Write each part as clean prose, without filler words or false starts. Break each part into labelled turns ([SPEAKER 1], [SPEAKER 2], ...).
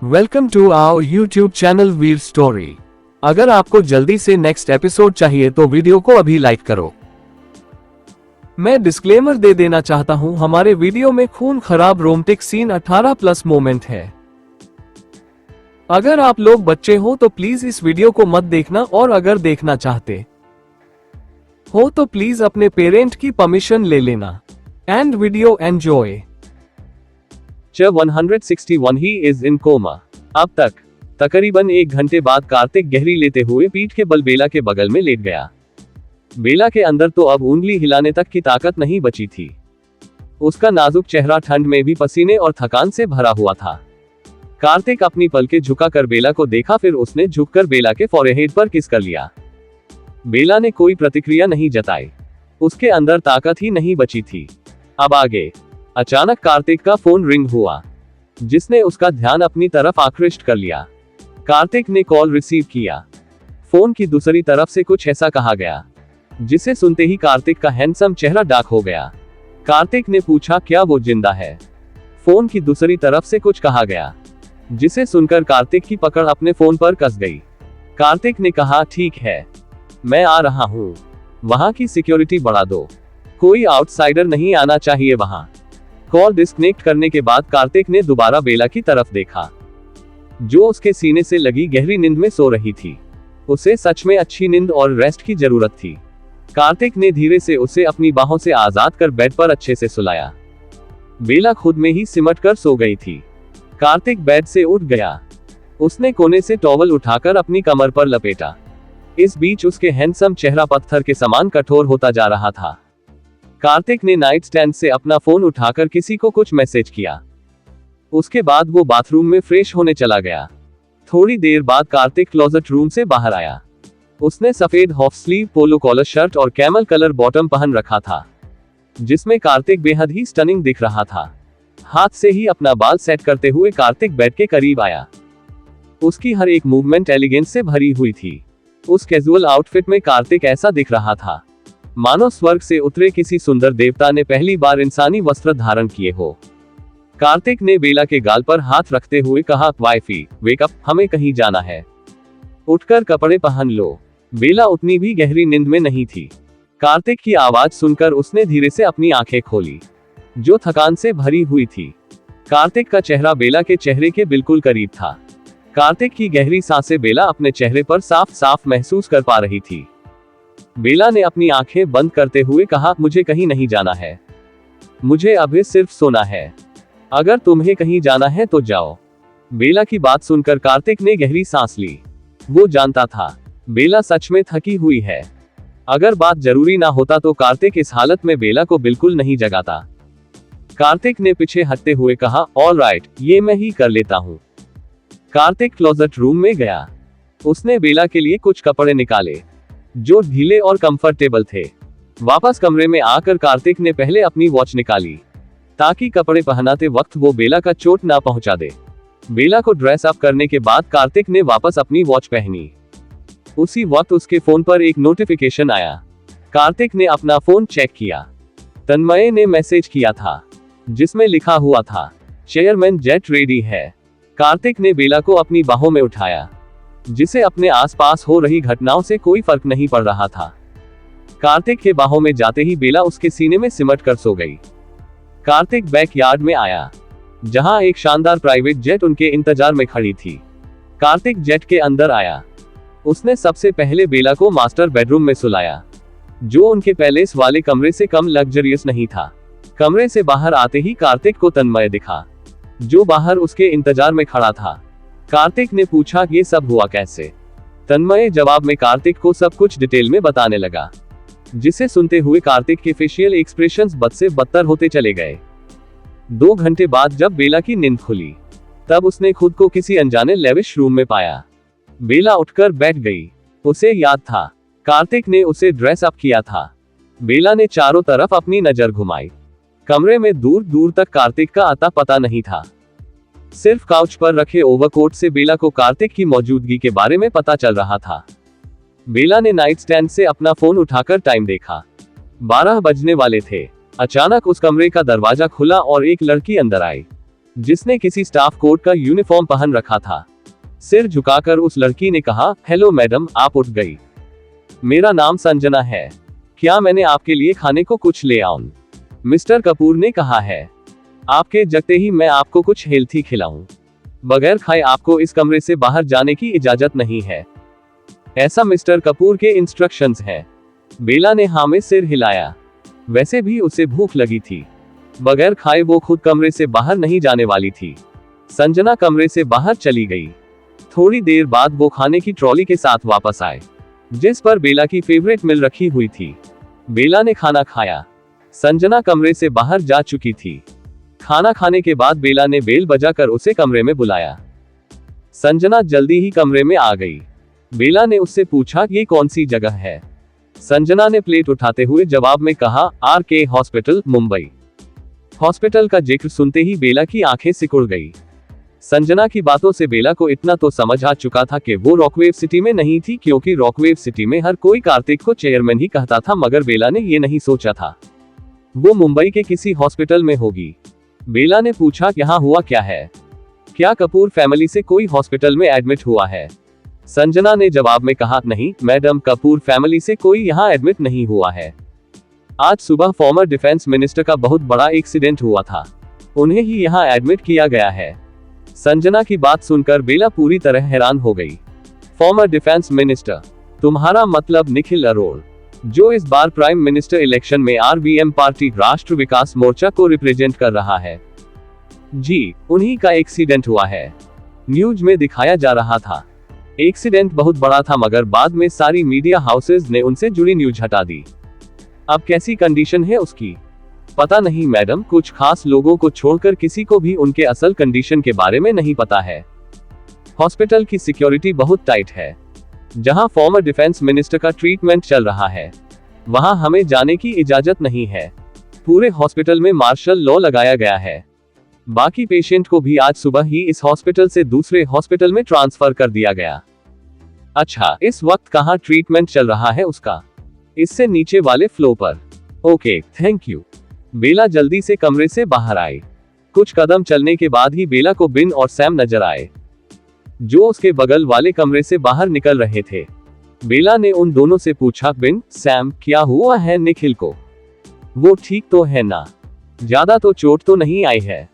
[SPEAKER 1] Welcome to our YouTube channel Veer story. अगर आपको जल्दी से नेक्स्ट एपिसोड चाहिए तो वीडियो को अभी लाइक करो। मैं डिस्क्लेमर दे देना चाहता हूं, हमारे वीडियो में खून खराब रोमांटिक सीन 18+ मोमेंट है। अगर आप लोग बच्चे हो तो प्लीज इस वीडियो को मत देखना, और अगर देखना चाहते हो तो प्लीज अपने पेरेंट की परमिशन ले लेना। And video enjoy.
[SPEAKER 2] 161 he is in coma. अब तक तकरीबन 1 घंटे बाद कार्तिक गहरी लेते हुए पीठ के बल बेला के बगल में लेट गया। बेला के अंदर तो अब उंगली हिलाने तक की ताकत नहीं बची थी। उसका नाजुक चेहरा ठंड में भी पसीने और थकान से भरा हुआ था। कार्तिक अपनी पलकें झुकाकर बेला को देखा, फिर उसने झुककर बेला के फोरहेड पर किस कर लिया। बेला ने कोई प्रतिक्रिया नहीं जताई। उसके अंदर ताकत ही नहीं बची थी। अब आगे। अचानक कार्तिक का फोन रिंग हुआ, जिसने उसका ध्यान अपनी तरफ आकृष्ट कर लिया। कार्तिक ने कॉल रिसीव किया। फोन की दूसरी तरफ से कुछ ऐसा कहा गया, जिसे सुनते ही कार्तिक का हैंडसम चेहरा डार्क हो गया। कार्तिक ने पूछा, क्या वो जिंदा है? फोन की दूसरी तरफ से कुछ कहा गया, जिसे सुनकर कार्तिक की पकड़ अपने फोन पर कस गई। कार्तिक ने कहा, ठीक है, मैं आ रहा हूं। वहां की सिक्योरिटी बढ़ा दो, कोई आउटसाइडर नहीं आना चाहिए वहां। कॉल डिस्कनेक्ट करने के बाद कार्तिक ने दोबारा बेला की तरफ देखा, जो उसके सीने से लगी गहरी नींद में सो रही थी। उसे सच में अच्छी नींद और रेस्ट की जरूरत थी। कार्तिक ने धीरे से उसे अपनी बाहों से आजाद कर बेड पर अच्छे से सुलाया। बेला खुद में ही सिमट कर सो गई थी। कार्तिक बेड से उठ गया। उसने कोने से टॉवल उठाकर अपनी कमर पर लपेटा। इस बीच उसके हैंडसम चेहरा पत्थर के समान कठोर होता जा रहा था। कार्तिक ने नाइट स्टैंड से अपना फोन उठाकर किसी को कुछ मैसेज किया। उसके बाद वो बाथरूम में फ्रेश होने चला गया। थोड़ी देर बाद कार्तिक क्लोजेट रूम से बाहर आया। उसने सफेद हाफ स्लीव पोलो कॉलर शर्ट और कैमल कलर बॉटम पहन रखा था, जिसमें कार्तिक बेहद ही स्टनिंग दिख रहा था। हाथ से ही अपना बाल सेट करते हुए कार्तिक बेड के करीब आया। उसकी हर एक मूवमेंट एलिगेंस से भरी हुई थी। उस कैजुअल आउटफिट में कार्तिक ऐसा दिख रहा था मानो स्वर्ग से उतरे किसी सुंदर देवता ने पहली बार इंसानी वस्त्र धारण किए हो। कार्तिक ने बेला के गाल पर हाथ रखते हुए कहा, वाइफी, वेक अप, हमें कहीं जाना है। उठकर कपड़े पहन लो। बेला उतनी भी गहरी नींद में नहीं थी। कार्तिक की आवाज सुनकर उसने धीरे से अपनी आंखें खोली, जो थकान से भरी हुई थी। कार्तिक का चेहरा बेला के चेहरे के बिल्कुल करीब था। कार्तिक की गहरी सांसें बेला अपने चेहरे पर साफ साफ महसूस कर पा रही थी। बेला ने अपनी आंखें बंद करते हुए कहा, मुझे कहीं नहीं जाना है, मुझे अभी सिर्फ सोना है। अगर तुम्हें कहीं जाना है तो जाओ। बेला की बात सुनकर कार्तिक ने गहरी सांस ली। वो जानता था, बेला सच में थकी हुई है। अगर बात जरूरी ना होता तो कार्तिक इस हालत में बेला को बिल्कुल नहीं जगाता। कार्तिक ने पीछे हटते हुए कहा, ऑल राइट, ये मैं ही कर लेता हूँ। कार्तिक क्लोजेट रूम में गया। उसने बेला के लिए कुछ कपड़े निकाले, जो ढीले और कंफर्टेबल थे। वापस कमरे में आकर कार्तिक ने पहले अपनी वॉच निकाली, ताकि कपड़े पहनाते वक्त वो बेला का चोट ना पहुंचा दे। बेला को ड्रेस अप करने के बाद कार्तिक ने वापस अपनी वॉच पहनी। उसी वक्त उसके फोन पर एक नोटिफिकेशन आया। कार्तिक ने अपना फोन चेक किया। तन्मय ने मैसेज किया था, जिसमें लिखा हुआ था, चेयरमैन जेट रेडी है। कार्तिक ने बेला को अपनी बाहों में उठाया, जिसे अपने आसपास हो रही घटनाओं से कोई फर्क नहीं पड़ रहा था। कार्तिक के बाहों में जाते ही बेला उसके सीने में सिमट कर सो गई। कार्तिक बैकयार्ड में आया, जहां एक शानदार प्राइवेट जेट उनके इंतजार में खड़ी थी। कार्तिक जेट के अंदर आया। उसने सबसे पहले बेला को मास्टर बेडरूम में सुलाया, जो उनके पैलेस वाले कमरे से कम लग्जरियस नहीं था। कमरे से बाहर आते ही कार्तिक को तन्मय दिखा, जो बाहर उसके इंतजार में खड़ा था। कार्तिक ने पूछा, ये सब हुआ कैसे? तन्मय जवाब में कार्तिक को सब कुछ डिटेल में बताने लगा, जिसे सुनते हुए कार्तिक के फेशियल एक्सप्रेशंस बद से बदतर होते चले गए। 2 घंटे बाद जब बेला की नींद खुली, तब उसने खुद को किसी अनजाने लेविश रूम में पाया। बेला उठकर बैठ गई। उसे याद था, कार्तिक ने उसे ड्रेस अप किया था। बेला ने चारों तरफ अपनी नजर घुमाई। कमरे में दूर दूर तक कार्तिक का अता पता नहीं था। सिर्फ काउच पर रखे ओवरकोट से बेला को कार्तिक की मौजूदगी के बारे में पता चल रहा था। बेला ने नाइट स्टैंड से अपना फोन उठाकर टाइम देखा। 12 बजने वाले थे। अचानक उस कमरे का दरवाजा खुला और एक लड़की अंदर आई। जिसने किसी स्टाफ कोड का यूनिफॉर्म पहन रखा था। सिर झुकाकर उस लड़की ने कहा, हेलो मैडम, आप उठ गई। मेरा नाम संजना है, क्या मैंने आपके लिए खाने को कुछ ले आऊं? मिस्टर कपूर ने कहा है, आपके जगते ही मैं आपको कुछ हेल्थी खिलाऊं। बगैर खाए आपको इस कमरे से बाहर जाने की इजाजत नहीं है। ऐसा मिस्टर कपूर के इंस्ट्रक्शंस हैं। बेला ने हाँ में सिर हिलाया। वैसे भी उसे भूख लगी थी। बगैर खाए वो खुद कमरे से बाहर नहीं जाने वाली थी। संजना कमरे से बाहर चली गई। थोड़ी देर बाद वो खाने की ट्रॉली के साथ वापस आए, जिस पर बेला की फेवरेट मिल रखी हुई थी। बेला ने खाना खाया। संजना कमरे से बाहर जा चुकी थी। खाना खाने के बाद बेला ने बेल बजाकर उसे कमरे में बुलाया। संजना जल्दी ही कमरे में आ गई। बेला ने उससे पूछा, ये कौन सी जगह है? संजना ने प्लेट उठाते हुए जवाब में कहा, RK हॉस्पिटल, मुंबई। हॉस्पिटल का जिक्र सुनते ही बेला की आंखें सिकुड़ गई। संजना की बातों से बेला को इतना तो समझ आ चुका था कि वो रॉकवेव सिटी में नहीं थी, क्योंकि रॉकवेव सिटी में हर कोई कार्तिक को चेयरमैन ही कहता था, मगर बेला ने ये नहीं सोचा था वो मुंबई के किसी हॉस्पिटल में होगी। बेला ने पूछा, यहाँ हुआ क्या है? क्या कपूर फैमिली से कोई हॉस्पिटल में एडमिट हुआ है? संजना ने जवाब में कहा, नहीं मैडम, कपूर फैमिली से कोई यहाँ एडमिट नहीं हुआ है। आज सुबह फॉर्मर डिफेंस मिनिस्टर का बहुत बड़ा एक्सीडेंट हुआ था, उन्हें ही यहाँ एडमिट किया गया है। संजना की बात सुनकर बेला पूरी तरह हैरान हो गई। Farmer defence minister? तुम्हारा मतलब निखिल अरोड़, जो इस बार प्राइम मिनिस्टर इलेक्शन में RVM पार्टी राष्ट्र विकास मोर्चा को रिप्रेजेंट कर रहा है? जी, उन्हीं का एक्सीडेंट हुआ है, न्यूज में दिखाया जा रहा था। एक्सीडेंट बहुत बड़ा था, मगर बाद में सारी मीडिया हाउसेज ने उनसे जुड़ी न्यूज हटा दी। अब कैसी कंडीशन है उसकी? पता नहीं मैडम, कुछ खास लोगों को छोड़कर किसी को भी उनके असल कंडीशन के बारे में नहीं पता है। हॉस्पिटल की सिक्योरिटी बहुत टाइट है। जहां फॉर्मर डिफेंस मिनिस्टर का ट्रीटमेंट चल रहा है, वहां हमें जाने की इजाजत नहीं है। पूरे हॉस्पिटल में मार्शल लॉ लगाया गया है। बाकी पेशेंट को भी आज सुबह ही इस हॉस्पिटल से दूसरे हॉस्पिटल में ट्रांसफर कर दिया गया। अच्छा, इस वक्त कहां ट्रीटमेंट चल रहा है उसका? इससे नीचे वाले फ्लोर पर। Okay, thank you. बेला जल्दी से कमरे से बाहर आई। कुछ कदम चलने के बाद ही बेला को बिन और सैम नजर आए, जो उसके बगल वाले कमरे से बाहर निकल रहे थे। बेला ने उन दोनों से पूछा, बिन, सैम, क्या हुआ है निखिल को? वो ठीक तो है ना? ज्यादा तो चोट तो नहीं आई है?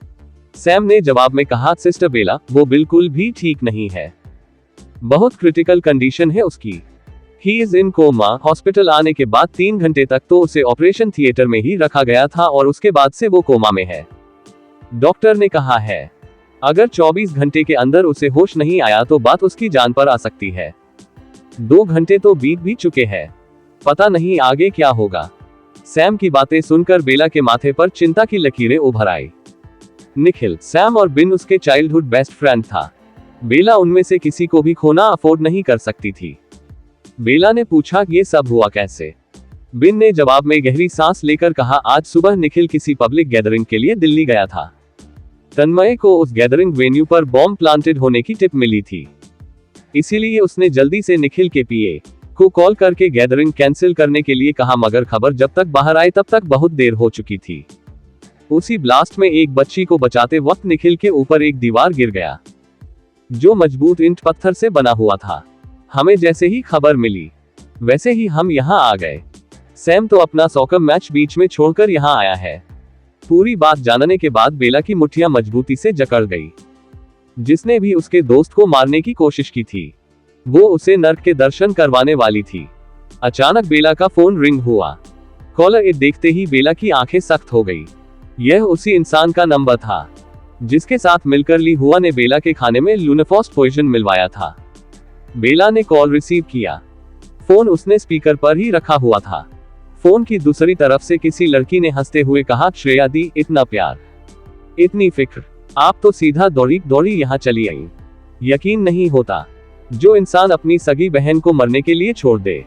[SPEAKER 2] सैम ने जवाब में कहा, सिस्टर बेला, वो बिल्कुल भी ठीक नहीं है। बहुत क्रिटिकल कंडीशन है उसकी। He is in coma. Hospital आने के बाद 3 घंटे तक तो उसे ऑपरेशन थिएटर में ही रखा गया था, और उसके बाद से वो कोमा में है। डॉक्टर ने कहा है, अगर 24 घंटे के अंदर उसे होश नहीं आया तो बात उसकी जान पर आ सकती है। 2 घंटे तो बीत भी चुके हैं, पता नहीं आगे क्या होगा। सैम की बातें सुनकर बेला के माथे पर चिंता की लकीरें उभर आई। निखिल, सैम और बिन उसके चाइल्डहुड बेस्ट फ्रेंड था। बेला उनमें से किसी को भी खोना अफोर्ड नहीं कर सकती थी। बेला ने पूछा, ये सब हुआ कैसे? बिन ने जवाब में गहरी सांस लेकर कहा, आज सुबह निखिल किसी पब्लिक गैदरिंग के लिए दिल्ली गया था। तन्मय को उस गैदरिंग वेन्यू पर बॉम्ब प्लांटेड होने की टिप मिली थी, इसीलिए उसने जल्दी से निखिल के PA को कॉल करके गैदरिंग कैंसिल करने के लिए कहा, मगर खबर जब तक बाहर आई तब तक बहुत देर हो चुकी थी। उसी ब्लास्ट में एक बच्ची को बचाते वक्त निखिल के ऊपर एक दीवार गिर गया, जो मजबूत ईंट पत्थर से बना हुआ था। हमें जैसे ही खबर मिली, वैसे ही हम यहाँ आ गए। सैम तो अपना सॉकर मैच बीच में छोड़कर यहाँ आया है। पूरी बात जानने के बाद बेला की मुट्ठियां मजबूती से जकड़ गई। जिसने भी उसके दोस्त को मारने की कोशिश की थी, वो उसे नर्क के दर्शन करवाने वाली थी। अचानक बेला का फोन रिंग हुआ। कॉलर इट देखते ही बेला की आंखें सख्त हो गई। यह उसी इंसान का नंबर था जिसके साथ मिलकर ली हुआ ने बेला के खाने में लूनाफॉस्ट पॉइजन मिलवाया था। बेला ने कॉल रिसीव किया। फोन उसने स्पीकर पर ही रखा हुआ था। फोन की दूसरी तरफ से किसी लड़की ने हंसते हुए कहा, श्रेया दी, इतना प्यार, इतनी फिक्र, आप तो सीधा दौड़ी दौड़ी यहाँ चली आई। यकीन नहीं होता, जो इंसान अपनी सगी बहन को मरने के लिए छोड़ दे,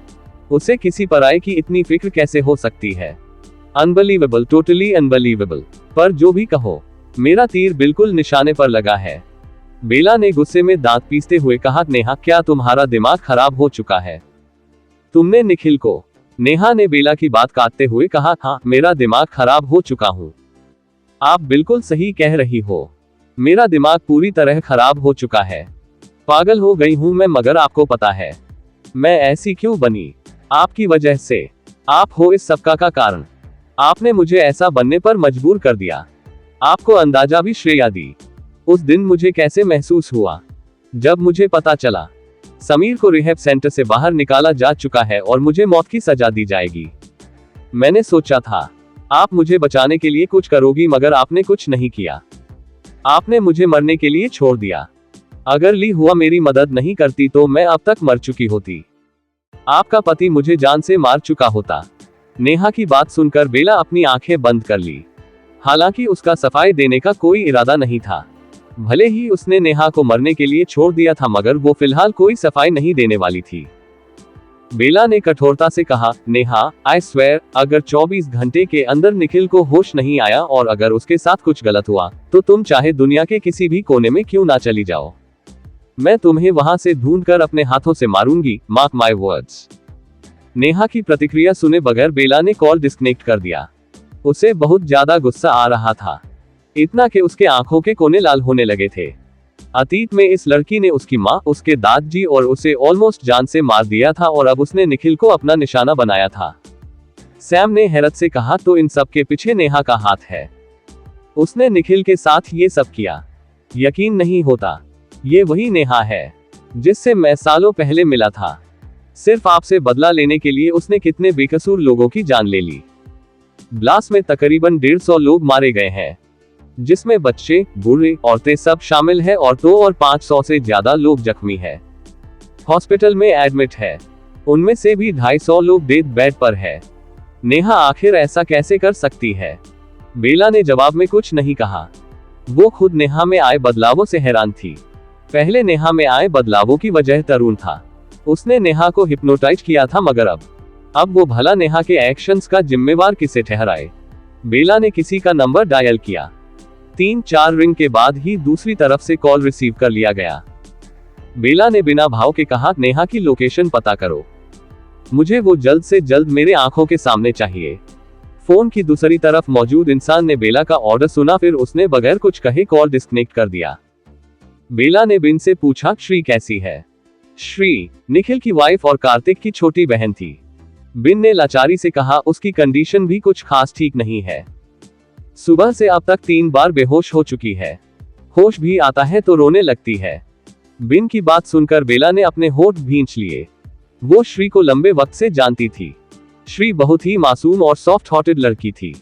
[SPEAKER 2] उसे किसी पराये की इतनी फिक्र कैसे हो सकती है? Unbelievable, totally unbelievable. पर जो भी कहो, मेरा तीर बिल्कुल निशाने पर लगा है। बेला ने गुस्से में दांत पीसते हुए कहा, नेहा, क्या तुम्हारा दिमाग खराब हो चुका है? तुमने निखिल को? नेहा ने बेला की बात काटते हुए कहा, हाँ, मेरा दिमाग खराब हो चुका हूँ। आप बिल्कुल सही कह रही हो। मेरा दिमाग पूरी तरह खराब हो चुका है। पागल हो गई हूं मैं, मगर आपको पता है मैं ऐसी क्यों बनी? आपकी वजह से। आप हो इस सबका का कारण। आपने मुझे ऐसा बनने पर मजबूर कर दिया। आपको अंदाजा भी श्रेया दी। उस दिन मुझे कैसे महसूस हुआ जब मुझे पता चला समीर को रिहैब सेंटर से बाहर निकाला जा चुका है और मुझे मौत की सजा दी जाएगी। मैंने सोचा था आप मुझे बचाने के लिए कुछ करोगी, मगर आपने कुछ नहीं किया। आपने मुझे मरने के लिए छोड़ दिया। अगर ली हुआ मेरी मदद नहीं करती तो मैं अब तक मर चुकी होती। आपका पति मुझे जान से मार चुका होता। नेहा की बात सुनकर बेला अपनी आंखें बंद कर ली। हालांकि उसका सफाई देने का कोई इरादा नहीं था। भले ही उसने नेहा को मरने के लिए छोड़ दिया था, मगर वो फिलहाल कोई सफाई नहीं देने वाली थी। बेला ने कठोरता से कहा, नेहा, आई स्वेयर, अगर 24 घंटे के अंदर निखिल को होश नहीं आया और अगर उसके साथ कुछ गलत हुआ तो तुम चाहे दुनिया के किसी भी कोने में क्यों ना चली जाओ, मैं तुम्हें वहां से ढूंढकर अपने हाथों से मारूंगी, मार्क माई वर्ड्स। नेहा की प्रतिक्रिया सुने बगैर बेला ने कॉल डिस्कनेक्ट कर दिया। उसे बहुत ज्यादा गुस्सा आ रहा था, इतना कि उसके आंखों के कोने लाल होने लगे थे। अतीत में इस लड़की ने उसकी माँ, उसके दादाजी और उसे ऑलमोस्ट जान से मार दिया था और अब उसने निखिल को अपना निशाना बनाया था। सैम ने हैरत से कहा, तो इन सब के पीछे नेहा का हाथ है। उसने निखिल के साथ ये सब किया। यकीन नहीं होता, ये वही नेहा है जिससे मैं सालों पहले मिला था। सिर्फ आपसे बदला लेने के लिए उसने कितने बेकसूर लोगों की जान ले ली। ब्लास्ट में तकरीबन 150 लोग मारे गए हैं, जिसमें बच्चे, बूढ़े, औरतें सब शामिल है और 2 और 500 से ज्यादा लोग जख्मी है, हॉस्पिटल में एडमिट है। उनमें से भी 250 लोग डेथ बेड पर है। नेहा आखिर ऐसा कैसे कर सकती है? बेला ने जवाब में कुछ नहीं कहा। वो खुद नेहा में आए बदलावों से हैरान थी। पहले नेहा में आए बदलावों की वजह तरुण था। उसने नेहा को हिप्नोटाइज किया था, मगर अब वो भला नेहा के एक्शंस का जिम्मेवार किसे ठहराए? बेला ने किसी का नंबर डायल किया। 3-4 रिंग के बाद ही दूसरी तरफ से कॉल रिसीव कर लिया गया। बेला ने बिना भाव के कहा, नेहा की लोकेशन पता करो, मुझे वो जल्द से जल्द मेरे आंखों के सामने चाहिए। फोन की दूसरी तरफ मौजूद इंसान ने बेला का ऑर्डर सुना, फिर उसने बगैर कुछ कहे कॉल डिस्कनेक्ट कर दिया। बेला ने बिन से पूछा, श्री कैसी है? श्री निखिल की वाइफ और कार्तिक की छोटी बहन थी। बिन ने लाचारी से कहा, उसकी कंडीशन भी कुछ खास ठीक नहीं है। सुबह से अब तक 3 बार बेहोश हो चुकी है। होश भी आता है तो रोने लगती है। बिन की बात सुनकर बेला ने अपने होठ भींच लिए। वो श्री को लंबे वक्त से जानती थी। श्री बहुत ही मासूम और सॉफ्ट हार्टेड लड़की थी।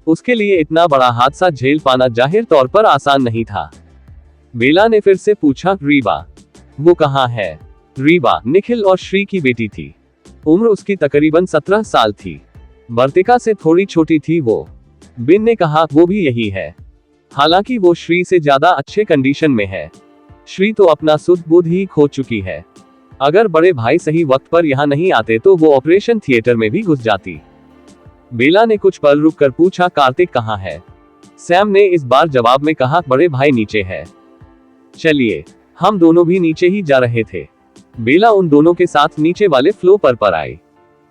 [SPEAKER 2] उसके लिए इतना बड़ा हादसा झेल पाना जाहिर तौर पर आसान नहीं था। बेला ने फिर से पूछा, रीबा वो कहाँ है? रीबा निखिल और श्री की बेटी थी। उम्र उसकी तकरीबन 17 साल थी। वर्तिका से थोड़ी छोटी थी वो। बिन ने कहा, वो भी यही है। हालांकि वो श्री से ज्यादा अच्छे कंडीशन में है। श्री तो अपना सुध बुध ही खो चुकी है। अगर बड़े भाई सही वक्त पर यहाँ नहीं आते तो वो ऑपरेशन थिएटर में भी घुस जाती। बेला ने कुछ पल रुक कर पूछा, कार्तिक कहाँ है? सैम ने इस बार जवाब में कहा, बड़े भाई नीचे है। चलिए, हम दोनों भी नीचे ही जा रहे थे। बेला उन दोनों के साथ नीचे वाले फ्लोर पर आई,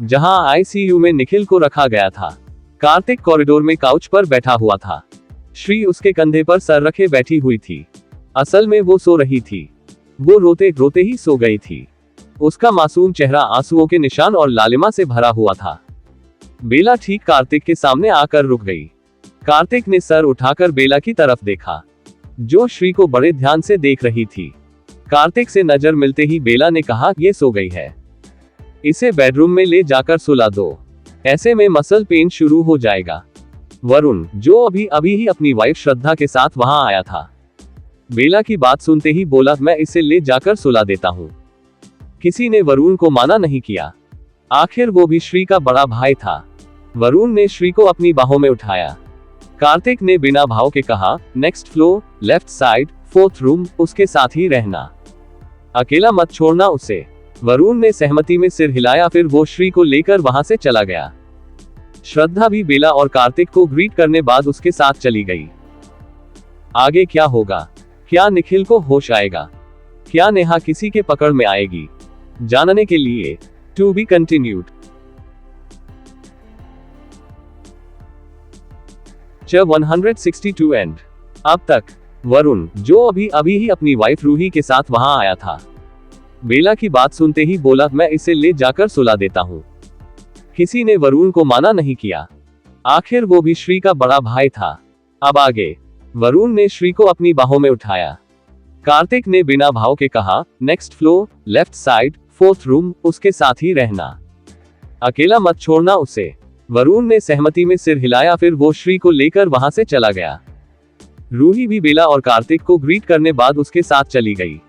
[SPEAKER 2] जहां आईसीयू में निखिल को रखा गया था। कार्तिक कॉरिडोर में काउच पर बैठा हुआ था। श्री उसके कंधे पर सर रखे बैठी हुई थी। असल में वो सो रही थी। वो रोते रोते ही सो गई थी। उसका मासूम चेहरा आंसुओं के निशान और लालिमा से भरा हुआ था। बेला ठीक कार्तिक के सामने आकर रुक गई। कार्तिक ने सर उठाकर बेला की तरफ देखा, जो श्री को बड़े ध्यान से देख रही थी। कार्तिक से नजर मिलते ही बेला ने कहा, ये सो गई है, इसे बेडरूम में ले जाकर सुला दो, ऐसे में मसल पेन शुरू हो जाएगा। वरुण, जो अभी ही अपनी वाइफ श्रद्धा के साथ वहां आया था, बेला की बात सुनते ही बोला, मैं इसे ले जाकर सुला देता हूं। किसी ने वरुण को माना नहीं किया। आखिर वो भी श्री का बड़ा भाई था। वरुण ने श्री को अपनी बाहों में उठाया। कार्तिक ने बिना भाव के कहा, next floor, left side, 4th room, उसके साथ ही रहना, अकेला मत छोड़ना उसे। वरुण ने सहमति में सिर हिलाया, फिर वो श्री को लेकर वहां से चला गया। श्रद्धा भी बेला और कार्तिक को ग्रीट करने बाद उसके साथ चली गई। आगे क्या होगा? क्या निखिल को होश आएगा? क्या नेहा किसी के पकड़ में आएगी? जानने के लिए टू बी कंटिन्यूड। च 162 एंड। अब तक वरुण, जो अभी अभी ही अपनी वाइफ रूही के साथ वहां आया था, बेला की बात सुनते ही बोला, मैं इसे ले जाकर सुला देता हूं। किसी ने वरुण को माना नहीं किया। आखिर वो भी श्री का बड़ा भाई था। अब आगे। वरुण ने श्री को अपनी बाहों में उठाया। कार्तिक ने बिना भाव के कहा, next floor, left side, 4th room, उसके साथ ही रहना, अकेला मत छोड़ना उसे। वरुण ने सहमति में सिर हिलाया, फिर वो श्री को लेकर वहां से चला गया। रूही भी बेला और कार्तिक को ग्रीट करने बाद उसके साथ चली गई।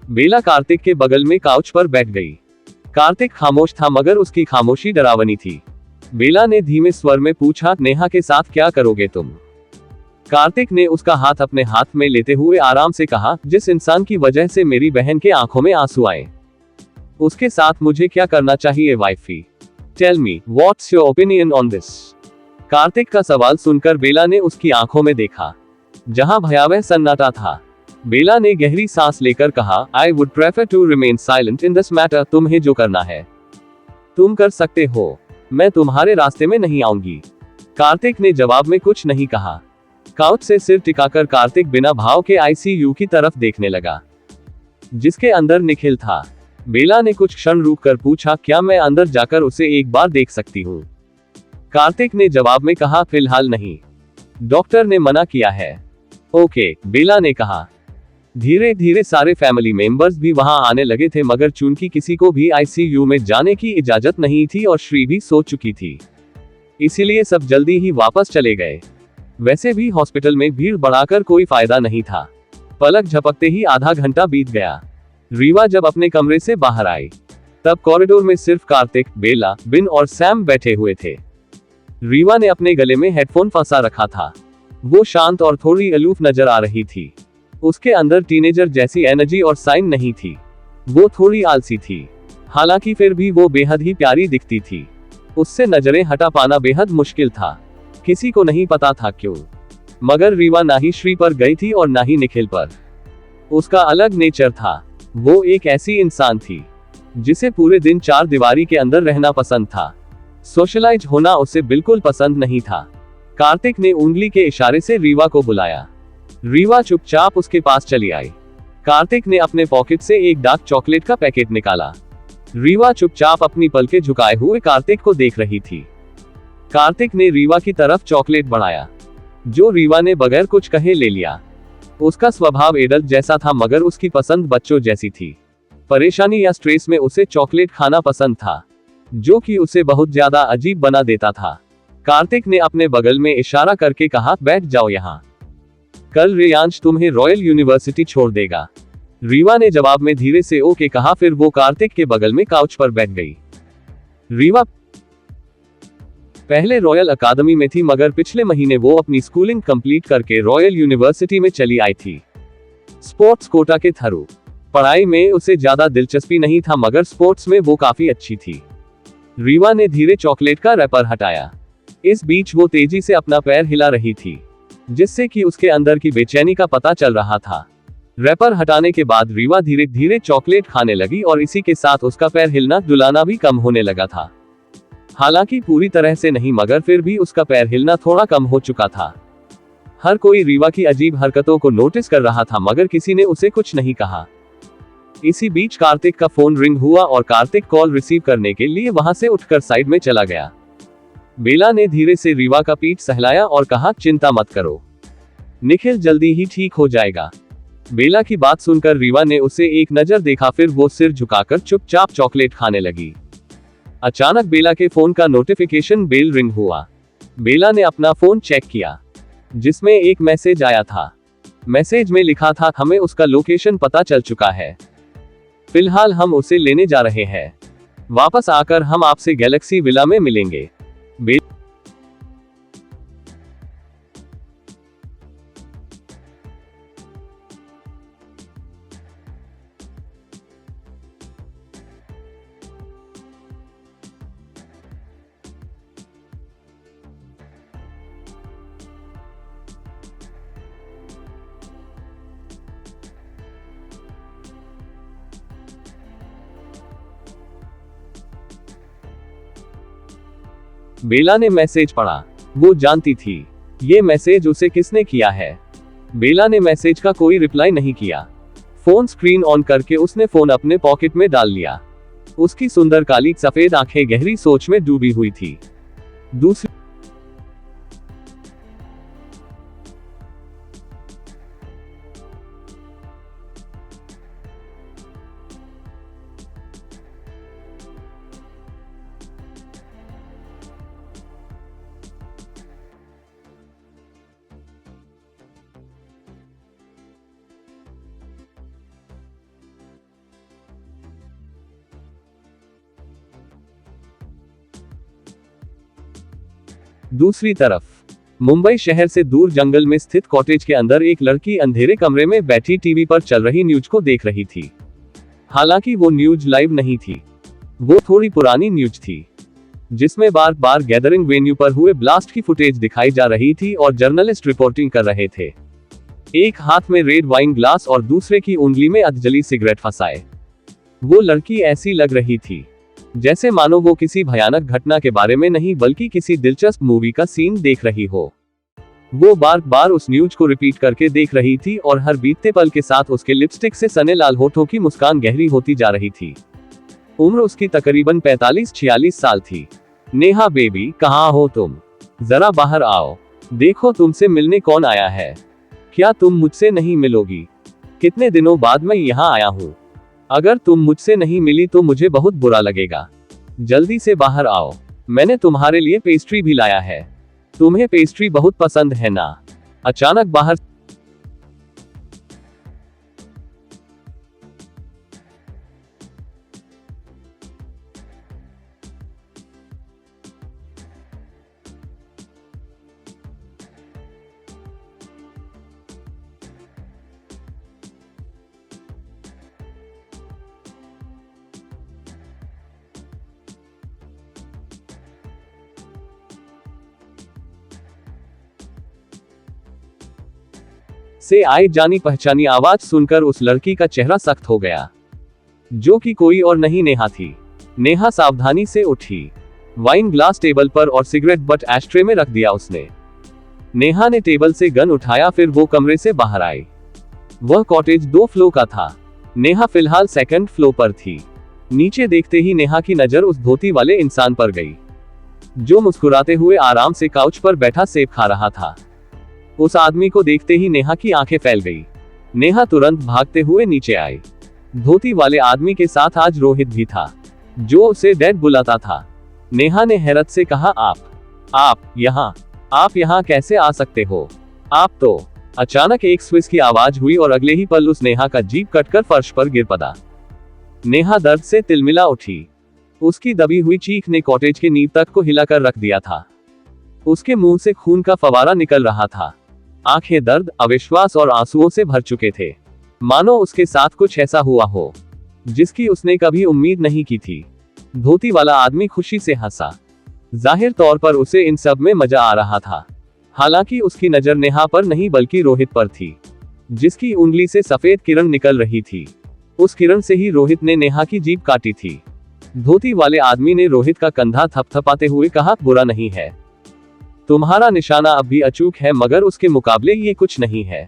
[SPEAKER 2] बेला कार्तिक के बगल में काउच पर बैठ गई। कार्तिक खामोश था, मगर उसकी खामोशी डरावनी थी। बेला ने धीमे स्वर में पूछा, नेहा के साथ क्या करोगे तुम? कार्तिक ने उसका हाथ अपने हाथ में लेते हुए आराम से कहा, जिस इंसान की वजह से मेरी बहन के आंखों में आंसू आए, उसके साथ मुझे क्या करना चाहिए wifey? Tell me, what's your opinion on this? Kartik का सवाल सुनकर बेला ने उसकी आंखों में देखा, जहां भयावह सन्नाटा था। बेला ने गहरी सांस लेकर कहा, I would prefer to remain silent in this matter. तुम्हें जो करना है तुम कर सकते हो, मैं तुम्हारे रास्ते में नहीं आऊंगी। कार्तिक ने जवाब में कुछ नहीं कहा। काउच से सिर टिकाकर कार्तिक बिना भाव के आईसीयू की तरफ देखने लगा, जिसके अंदर निखिल था। बेला ने कुछ क्षण रुककर पूछा, क्या मैं अंदर जाकर उसे एक बार देख सकती हूँ? कार्तिक ने जवाब में कहा, फिलहाल नहीं, डॉक्टर ने मना किया है। ओके, बेला ने कहा। धीरे धीरे सारे फैमिली मेंबर्स भी वहां आने लगे थे, मगर चूंकि किसी को भी आईसीयू में जाने की इजाजत नहीं थी और श्री भी सो चुकी थी, इसीलिए सब जल्दी ही वापस चले गए। वैसे भी हॉस्पिटल में भीड़ बढ़ाकर कोई फायदा नहीं था। पलक झपकते ही आधा घंटा बीत गया। रीवा जब अपने कमरे से बाहर आई, तब कॉरिडोर में सिर्फ कार्तिक, बेला, बिन और सैम बैठे हुए थे। रीवा ने अपने गले में हेडफोन फंसा रखा था। वो शांत और थोड़ी अलूफ नजर आ रही थी। उसके अंदर टीनेजर जैसी एनर्जी और साइन नहीं थी। वो थोड़ी आलसी थी, हालांकि फिर भी वो बेहद ही प्यारी दिखती थी। उससे नजरें हटा पाना बेहद मुश्किल था। किसी को नहीं पता था क्यों, मगर रीवा ना ही श्री पर गई थी और ना ही निखिल पर। उसका अलग नेचर था। वो एक ऐसी इंसान थी जिसे पूरे दिन चार दीवारी के अंदर रहना पसंद था। सोशलाइज होना उसे बिल्कुल पसंद नहीं था। कार्तिक ने उंगली के इशारे से रीवा को बुलाया। रीवा चुपचाप उसके पास चली आई। कार्तिक ने अपने पॉकेट से एक डार्क चॉकलेट का पैकेट निकाला। रीवा चुपचाप अपनी पलकें झुकाए हुए कार्तिक को देख रही थी। कार्तिक ने रीवा की तरफ चॉकलेट बढ़ाया, जो रीवा ने बगैर कुछ कहे ले लिया। उसका स्वभाव एडल्ट जैसा था, मगर उसकी पसंद बच्चों जैसी थी। परेशानी या स्ट्रेस में उसे चॉकलेट खाना पसंद था, जो कि उसे बहुत ज्यादा अजीब बना देता था। कार्तिक ने अपने बगल में इशारा करके कहा, बैठ जाओ यहाँ, कल रेयांश तुम्हें रॉयल यूनिवर्सिटी छोड़ देगा। रीवा ने जवाब में धीरे से ओके कहा, फिर वो कार्तिक के बगल में काउच पर बैठ गई। रीवा पहले रॉयल अकादमी में थी, मगर पिछले महीने वो अपनी स्कूलिंग कंप्लीट करके रॉयल यूनिवर्सिटी में चली आई थी, स्पोर्ट्स कोटा के थ्रू। पढ़ाई में उसे ज्यादा दिलचस्पी नहीं था, मगर स्पोर्ट्स में वो काफी अच्छी थी। रीवा ने धीरे चॉकलेट का रैपर हटाया। इस बीच वो तेजी से अपना पैर हिला रही थी, जिससे कि उसके अंदर की बेचैनी का पता चल रहा था। रैपर हटाने के बाद रीवा धीरे धीरे चॉकलेट खाने लगी और इसी के साथ उसका पैर हिलना डुलाना भी कम होने लगा था। हालांकि पूरी तरह से नहीं, मगर फिर भी उसका पैर हिलना थोड़ा कम हो चुका था। हर कोई रीवा की अजीब हरकतों को नोटिस कर रहा था, मगर किसी ने उसे कुछ नहीं कहा। इसी बीच कार्तिक का फोन रिंग हुआ और कार्तिक कॉल रिसीव करने के लिए वहां से उठकर साइड में चला गया। बेला ने धीरे से रीवा का पीठ सहलाया और कहा, चिंता मत करो, निखिल जल्दी ही ठीक हो जाएगा। बेला की बात सुनकर रीवा ने उसे एक नजर देखा, फिर वो सिर झुकाकर चुपचाप चॉकलेट खाने लगी। अचानक बेला के फोन का नोटिफिकेशन बेल रिंग हुआ। बेला ने अपना फोन चेक किया, जिसमें एक मैसेज आया था। मैसेज में लिखा था, हमें उसका लोकेशन पता चल चुका है, फिलहाल हम उसे लेने जा रहे हैं, वापस आकर हम आपसे गैलेक्सी विला में मिलेंगे। बेला ने मैसेज पढ़ा। वो जानती थी ये मैसेज उसे किसने किया है। बेला ने मैसेज का कोई रिप्लाई नहीं किया। फोन स्क्रीन ऑन करके उसने फोन अपने पॉकेट में डाल लिया। उसकी सुंदर काली सफेद आंखें गहरी सोच में डूबी हुई थी। दूसरी दूसरी तरफ मुंबई शहर से दूर जंगल में स्थित कॉटेज के अंदर एक लड़की अंधेरे कमरे में बैठी टीवी पर चल रही न्यूज को देख रही थी। हालांकि वो न्यूज लाइव नहीं थी, वो थोड़ी पुरानी न्यूज थी जिसमें बार बार गैदरिंग वेन्यू पर हुए ब्लास्ट की फुटेज दिखाई जा रही थी और जर्नलिस्ट रिपोर्टिंग कर रहे थे। एक हाथ में रेड वाइन ग्लास और दूसरे की उंगली में अधजली सिगरेट फंसाए वो लड़की ऐसी लग रही थी जैसे मानो वो किसी भयानक घटना के बारे में नहीं बल्कि किसी दिलचस्प मूवी का सीन देख रही हो। वो बार बार उस न्यूज को रिपीट करके देख रही थी और हर बीतते पल के साथ उसके लिपस्टिक से सने लाल होठों की मुस्कान गहरी होती जा रही थी। उम्र उसकी तकरीबन 45-46 साल थी। नेहा बेबी, कहाँ हो तुम? जरा बाहर आओ, देखो तुमसे मिलने कौन आया है। क्या तुम मुझसे नहीं मिलोगी? कितने दिनों बाद मैं यहाँ आया हूँ। अगर तुम मुझसे नहीं मिली तो मुझे बहुत बुरा लगेगा। जल्दी से बाहर आओ, मैंने तुम्हारे लिए पेस्ट्री भी लाया है। तुम्हें पेस्ट्री बहुत पसंद है ना? अचानक बाहर से आई जानी पहचानी आवाज सुनकर उस लड़की का चेहरा सख्त हो गया, जो कि कोई और नहीं नेहा थी। नेहा सावधानी से उठी, वाइन ग्लास टेबल पर और सिगरेट बट एस्ट्रे में रख दिया उसने। नेहा ने टेबल से गन उठाया, फिर वो कमरे से बाहर आई। वह कॉटेज 2 फ्लोर का था। नेहा फिलहाल 2nd फ्लोर पर थी। नीचे देखते ही नेहा की नजर उस धोती वाले इंसान पर गई, जो मुस्कुराते हुए आराम से काउच पर बैठा सेब खा रहा था। उस आदमी को देखते ही नेहा की आंखें फैल गई। नेहा तुरंत भागते हुए नीचे आई। धोती वाले आदमी के साथ आज रोहित भी था, जो उसे डैड बुलाता था। नेहा ने हैरत से कहा, आप यहाँ कैसे आ सकते हो? आप तो। अचानक एक स्विच की आवाज हुई और अगले ही पल उस नेहा का जीभ कटकर फर्श पर गिर पड़ा। नेहा दर्द से तिलमिला उठी। उसकी दबी हुई चीख ने कॉटेज के नींव तक को हिलाकर रख दिया था। उसके मुंह से खून का फवारा निकल रहा था। आंखें दर्द, अविश्वास और आंसुओं से भर चुके थे, मानो उसके साथ कुछ ऐसा हुआ हो जिसकी उसने कभी उम्मीद नहीं की थी। धोती वाला आदमी खुशी से हंसा। जाहिर तौर पर उसे इन सब में मजा आ रहा था। हालांकि उसकी नजर नेहा पर नहीं बल्कि रोहित पर थी, जिसकी उंगली से सफेद किरण निकल रही थी। उस किरण से ही रोहित ने नेहा की जीभ काटी थी। धोती वाले आदमी ने रोहित का कंधा थपथपाते हुए कहा, बुरा नहीं है, तुम्हारा निशाना अब भी अचूक है, मगर उसके मुकाबले ये कुछ नहीं है।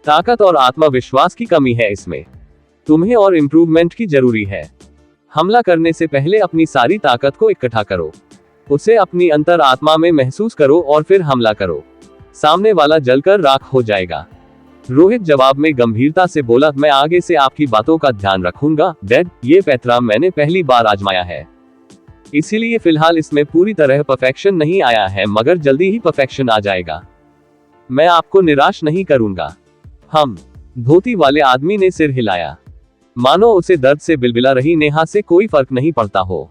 [SPEAKER 2] ताकत और आत्मविश्वास की कमी है इसमें। तुम्हें और इम्प्रूवमेंट की जरूरी है। हमला करने से पहले अपनी सारी ताकत को इकट्ठा करो, उसे अपनी अंतर आत्मा में महसूस करो और फिर हमला करो। सामने वाला जलकर राख हो जाएगा। रोहित जवाब में गंभीरता से बोला, मैं आगे से आपकी बातों का ध्यान रखूंगा डैड। ये पैतरा मैंने पहली बार आजमाया है, इसीलिए फिलहाल इसमें पूरी तरह परफेक्शन नहीं आया है, मगर जल्दी ही परफेक्शन आ जाएगा। मैं आपको निराश नहीं करूंगा। धोती वाले आदमी ने सिर हिलाया, मानो उसे दर्द से बिलबिला रही नेहा से कोई फर्क नहीं पड़ता हो।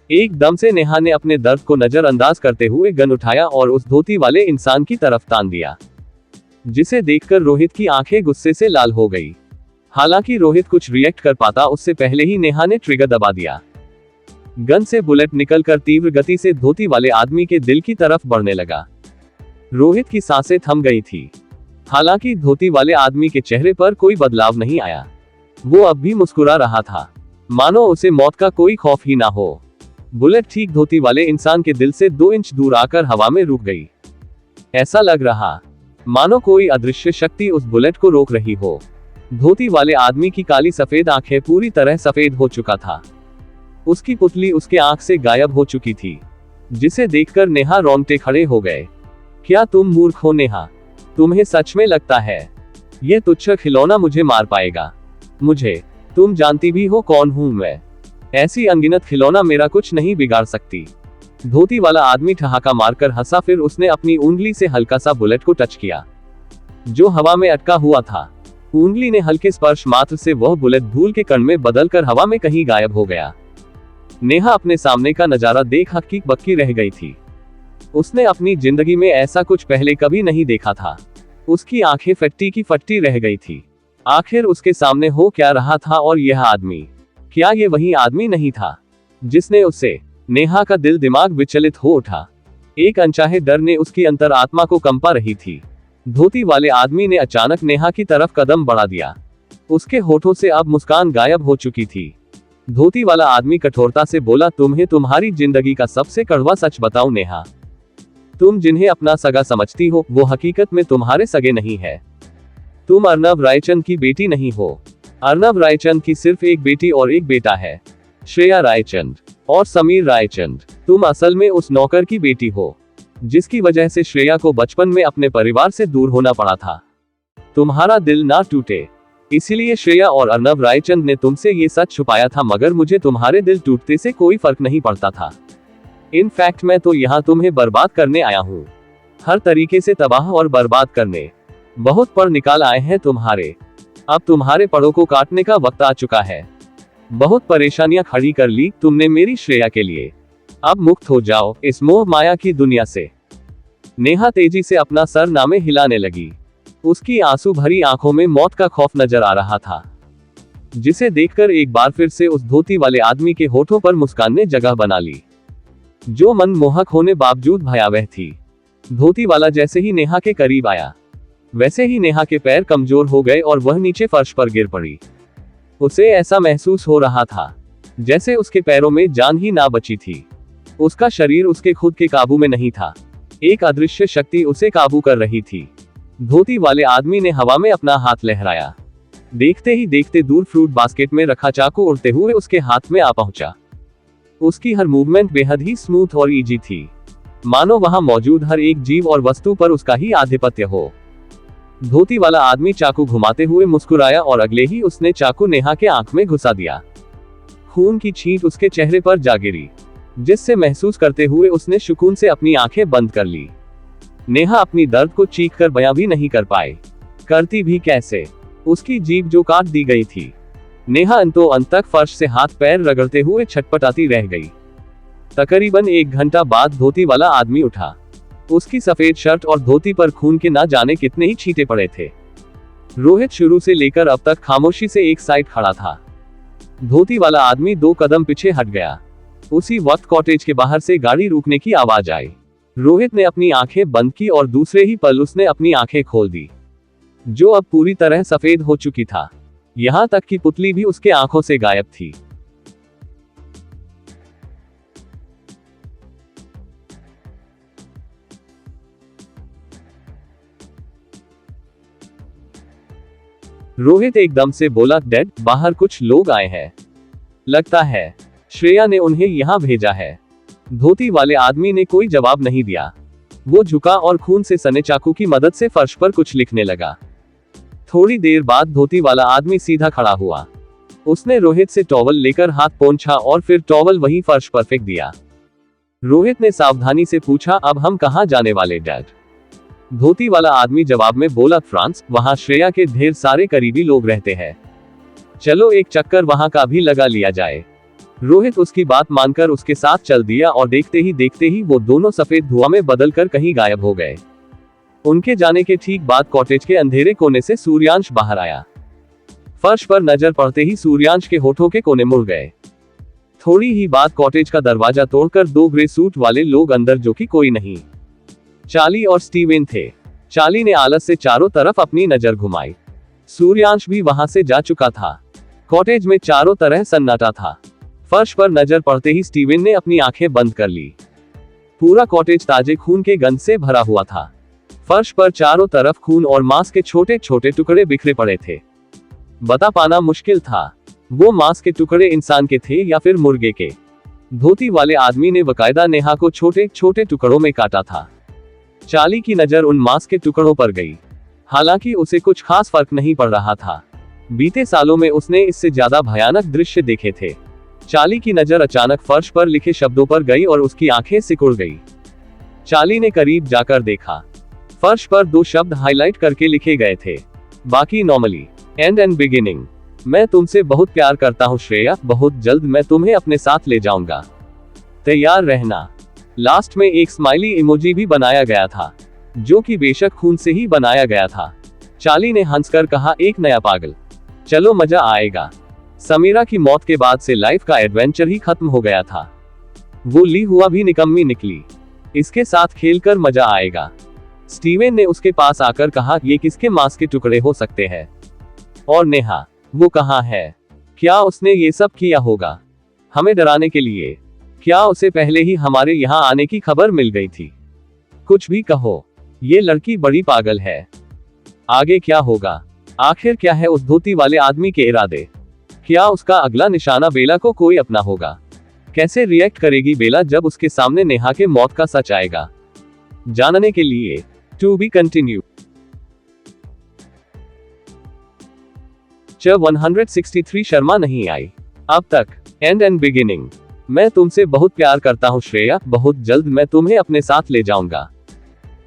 [SPEAKER 2] एकदम से नेहा ने अपने दर्द को नजरअंदाज करते हुए गन उठाया और उस धोती वाले इंसान की तरफ तान दिया, जिसे देखकर रोहित की आंखें गुस्से से लाल हो गई। हालांकि रोहित कुछ रिएक्ट कर पाता उससे पहले ही नेहा ने ट्रिगर दबा दिया। गन से बुलेट निकलकर तीव्र गति से धोती वाले आदमी के दिल की तरफ बढ़ने लगा। रोहित की सांसें थम गई थी। हालांकि धोती वाले आदमी के चेहरे पर कोई बदलाव नहीं आया। वो अब भी मुस्कुरा रहा था, मानो उसे मौत का कोई खौफ ही ना हो। बुलेट ठीक धोती वाले इंसान के दिल से 2 इंच दूर आकर हवा में रुक गई। ऐसा लग रहा मानो कोई अदृश्य शक्ति उस बुलेट को रोक रही हो। धोती वाले आदमी की काली सफेद आंखें पूरी तरह सफेद हो चुका था। उसकी पुतली उसके आंख से गायब हो चुकी थी, जिसे देखकर नेहा रोंगटे खड़े हो गए। क्या तुम मूर्ख हो नेहा? तुम्हें सच में लगता है यह तुच्छ खिलौना मुझे मार पाएगा? मुझे, तुम जानती भी हो कौन हूं मैं। ऐसी अनगिनत खिलौना मेरा कुछ नहीं बिगाड़ सकती। धोती वाला आदमी ठहाका मारकर हंसा, फिर उसने अपनी उंगली से हल्का सा बुलेट को टच किया, जो हवा में अटका हुआ था। उंगली ने हल्के स्पर्श मात्र से वह बुलेट धूल के कण में बदलकर हवा में कहीं गायब हो गया। नेहा अपने सामने का नजारा देख हक्की बक्की रह गई थी। उसने अपनी जिंदगी में ऐसा कुछ पहले कभी नहीं देखा था। उसकी आंखें फट्टी की फट्टी रह गई थी। आखिर उसके सामने हो क्या रहा था? और यह आदमी, क्या ये वही आदमी नहीं था जिसने उसे? नेहा का दिल दिमाग विचलित हो उठा। एक अनचाहे डर ने उसकी अंतरात्मा को कंपा रही थी। धोती वाले आदमी ने अचानक नेहा की तरफ कदम बढ़ा दिया। उसके होठों से अब मुस्कान गायब हो चुकी थी। धोती वाला आदमी कठोरता से बोला, तुम्हें तुम्हारी जिंदगी का सबसे कड़वा सच बताऊं नेहा। तुम जिन्हें अपना सगा समझती हो, वो हकीकत में तुम्हारे सगे नहीं है। तुम अर्नब रायचंद की बेटी नहीं हो। अर्नब रायचंद की सिर्फ एक बेटी और एक बेटा है, श्रेया रायचंद और समीर रायचंद। तुम असल में उस नौकर की बेटी हो, जिसकी वजह से श्रेया को बचपन में अपने परिवार से दूर होना पड़ा था। तुम्हारा दिल ना टूटे, इसलिए श्रेया और अर्नब रायचंद ने तुमसे ये सच छुपाया था, मगर मुझे तुम्हारे दिल टूटते से कोई फर्क नहीं पड़ता था। इनफैक्ट मैं तो यहाँ तुम्हें बर्बाद करने आया हूँ, हर तरीके से तबाह और बर्बाद करने। बहुत पढ़ निकाल आए हैं तुम्हारे। अब तुम्हारे पड़ों को काटने का वक्त आ चुका है। बहुत परेशानियां खड़ी कर ली तुमने मेरी श्रेया के लिए। अब मुक्त हो जाओ इस मोह माया की दुनिया से। नेहा तेजी से अपना सर नामे हिलाने लगी। उसकी आंसू भरी आंखों में मौत का खौफ नजर आ रहा था, जिसे देखकर एक बार फिर से उस धोती वाले आदमी के होठों पर मुस्कान ने जगह बना ली, जो मनमोहक होने बावजूद भयावह थी। धोती वाला जैसे ही नेहा के करीब आया, वैसे ही नेहा के पैर कमजोर हो गए और वह नीचे फर्श पर गिर पड़ी। उसे ऐसा महसूस हो रहा था जैसे उसके पैरों में जान ही ना बची थी। उसका शरीर उसके खुद के काबू में नहीं था। एक अदृश्य शक्ति उसे काबू कर रही थी। धोती वाले आदमी ने हवा में अपना हाथ लहराया। देखते ही देखते दूर फ्रूट बास्केट में रखा चाकू उड़ते हुए उसके हाथ में आ पहुंचा। उसकी हर मूवमेंट बेहद ही स्मूथ और इजी थी, मानो वहां मौजूद हर एक जीव और वस्तु पर उसका ही आधिपत्य हो। धोती वाला आदमी चाकू घुमाते हुए मुस्कुराया और अगले ही उसने चाकू नेहा के आंख में घुसा दिया। खून की छींट उसके चेहरे पर जा गिरी, जिससे महसूस करते हुए उसने सुकून से अपनी आंखें बंद कर ली। नेहा अपनी दर्द को चीख कर बयां भी नहीं कर पाई। करती भी कैसे? उसकी जीभ जो काट दी गई थी। नेहा अंतो अंत तक फर्श से हाथ पैर रगड़ते हुए छटपटाती रह गई। तकरीबन 1 घंटा बाद धोती वाला आदमी उठा। उसकी सफेद शर्ट और धोती पर खून के ना जाने कितने ही छींटे पड़े थे। रोहित शुरू से लेकर अब तक खामोशी से एक साइड खड़ा था। धोती वाला आदमी 2 कदम पीछे हट गया। उसी वक्त कॉटेज के बाहर से गाड़ी रुकने की आवाज आई। रोहित ने अपनी आंखें बंद की और दूसरे ही पल उसने अपनी आंखें खोल दी, जो अब पूरी तरह सफेद हो चुकी था। यहां तक कि पुतली भी उसके आंखों से गायब थी। रोहित एकदम से बोला, डैड, बाहर कुछ लोग आए हैं। लगता है श्रेया ने उन्हें यहां भेजा है। धोती वाले आदमी ने कोई जवाब नहीं दिया। वो झुका और खून से सने चाकू की मदद से फर्श पर कुछ लिखने लगा। थोड़ी देर बाद धोती वाला आदमी सीधा खड़ा हुआ। उसने रोहित से टॉवल लेकर हाथ पोंछा और फिर टॉवल वहीं फर्श पर फेंक दिया। रोहित ने सावधानी से पूछा, अब हम कहां जाने वाले डैड? धोती वाला आदमी जवाब में बोला, फ्रांस, वहां श्रेया के ढेर सारे करीबी लोग रहते हैं। चलो एक चक्कर वहां का भी लगा लिया जाए। रोहित उसकी बात मानकर उसके साथ चल दिया और देखते ही वो दोनों सफेद धुआं में बदलकर कहीं गायब हो गए। उनके जाने के ठीक बाद कॉटेज के अंधेरे कोने से सूर्यांश बाहर आया। फर्श पर नजर पड़ते ही सूर्यांश के होठों के कोने मुड़ गए। थोड़ी ही बाद कॉटेज का दरवाजा तोड़कर 2 ग्रे सूट वाले लोग अंदर, जो कि कोई नहीं, चार्ली और स्टीवेन थे। चार्ली ने आलस से चारों तरफ अपनी नजर घुमाई। सूर्यांश भी वहां से जा चुका था। कॉटेज में चारों तरह सन्नाटा था। फर्श पर नजर पड़ते ही स्टीवेन ने अपनी आंखें बंद कर ली। पूरा कॉटेज ताजे खून के गंध से भरा हुआ था। फर्श पर चारों तरफ खून और मांस के छोटे छोटे टुकड़े बिखरे पड़े थे। बता पाना मुश्किल था, वो मांस के टुकड़े इंसान के थे या फिर मुर्गे के। धोती वाले आदमी ने बकायदा नेहा को छोटे छोटे टुकड़ों में काटा था। चार्ली की नजर उन मांस के टुकड़ों पर गई। हालांकि उसे कुछ खास फर्क नहीं पड़ रहा था। बीते सालों में उसने इससे ज्यादा भयानक दृश्य देखे थे। चार्ली की नजर अचानक फर्श पर लिखे शब्दों पर गई और उसकी आंखें सिकुड़ गई। चार्ली ने करीब जाकर देखा। फर्श पर 2 शब्द हाईलाइट करके लिखे गए थे, बाकी नॉर्मली, एंड एंड बिगिनिंग। मैं तुमसे बहुत प्यार करता हूँ श्रेया, बहुत जल्द मैं तुम्हें अपने साथ ले जाऊंगा, तैयार रहना। लास्ट में एक स्माइली इमोजी भी बनाया गया था, जो कि बेशक खून से ही बनाया गया था। चार्ली ने हंसकर कहा, एक नया पागल, चलो मजा आएगा। समीरा की मौत के बाद से लाइफ का एडवेंचर ही खत्म हो गया था। वो ली हुआ भी निकम्मी निकली। इसके साथ खेलकर मजा आएगा। स्टीवन ने उसके पास आकर कहा, ये किसके मांस के टुकड़े हो सकते हैं? और नेहा, वो कहाँ है? क्या उसने ये सब किया होगा हमें डराने के लिए? क्या उसे पहले ही हमारे यहाँ आने की खबर मिल गई थी? कुछ भी कहो, ये लड़की बड़ी पागल है। आगे क्या होगा? आखिर क्या है उस धोती वाले आदमी के इरादे? क्या उसका अगला निशाना बेला को कोई अपना होगा? कैसे रिएक्ट करेगी बेला जब उसके सामने नेहा के मौत का सच आएगा? जानने के लिए टू बी कंटिन्यू। 163 शर्मा नहीं आई अब तक, एंड एंड बिगिनिंग। मैं तुमसे बहुत प्यार करता हूँ श्रेया, बहुत जल्द मैं तुम्हें अपने साथ ले जाऊंगा,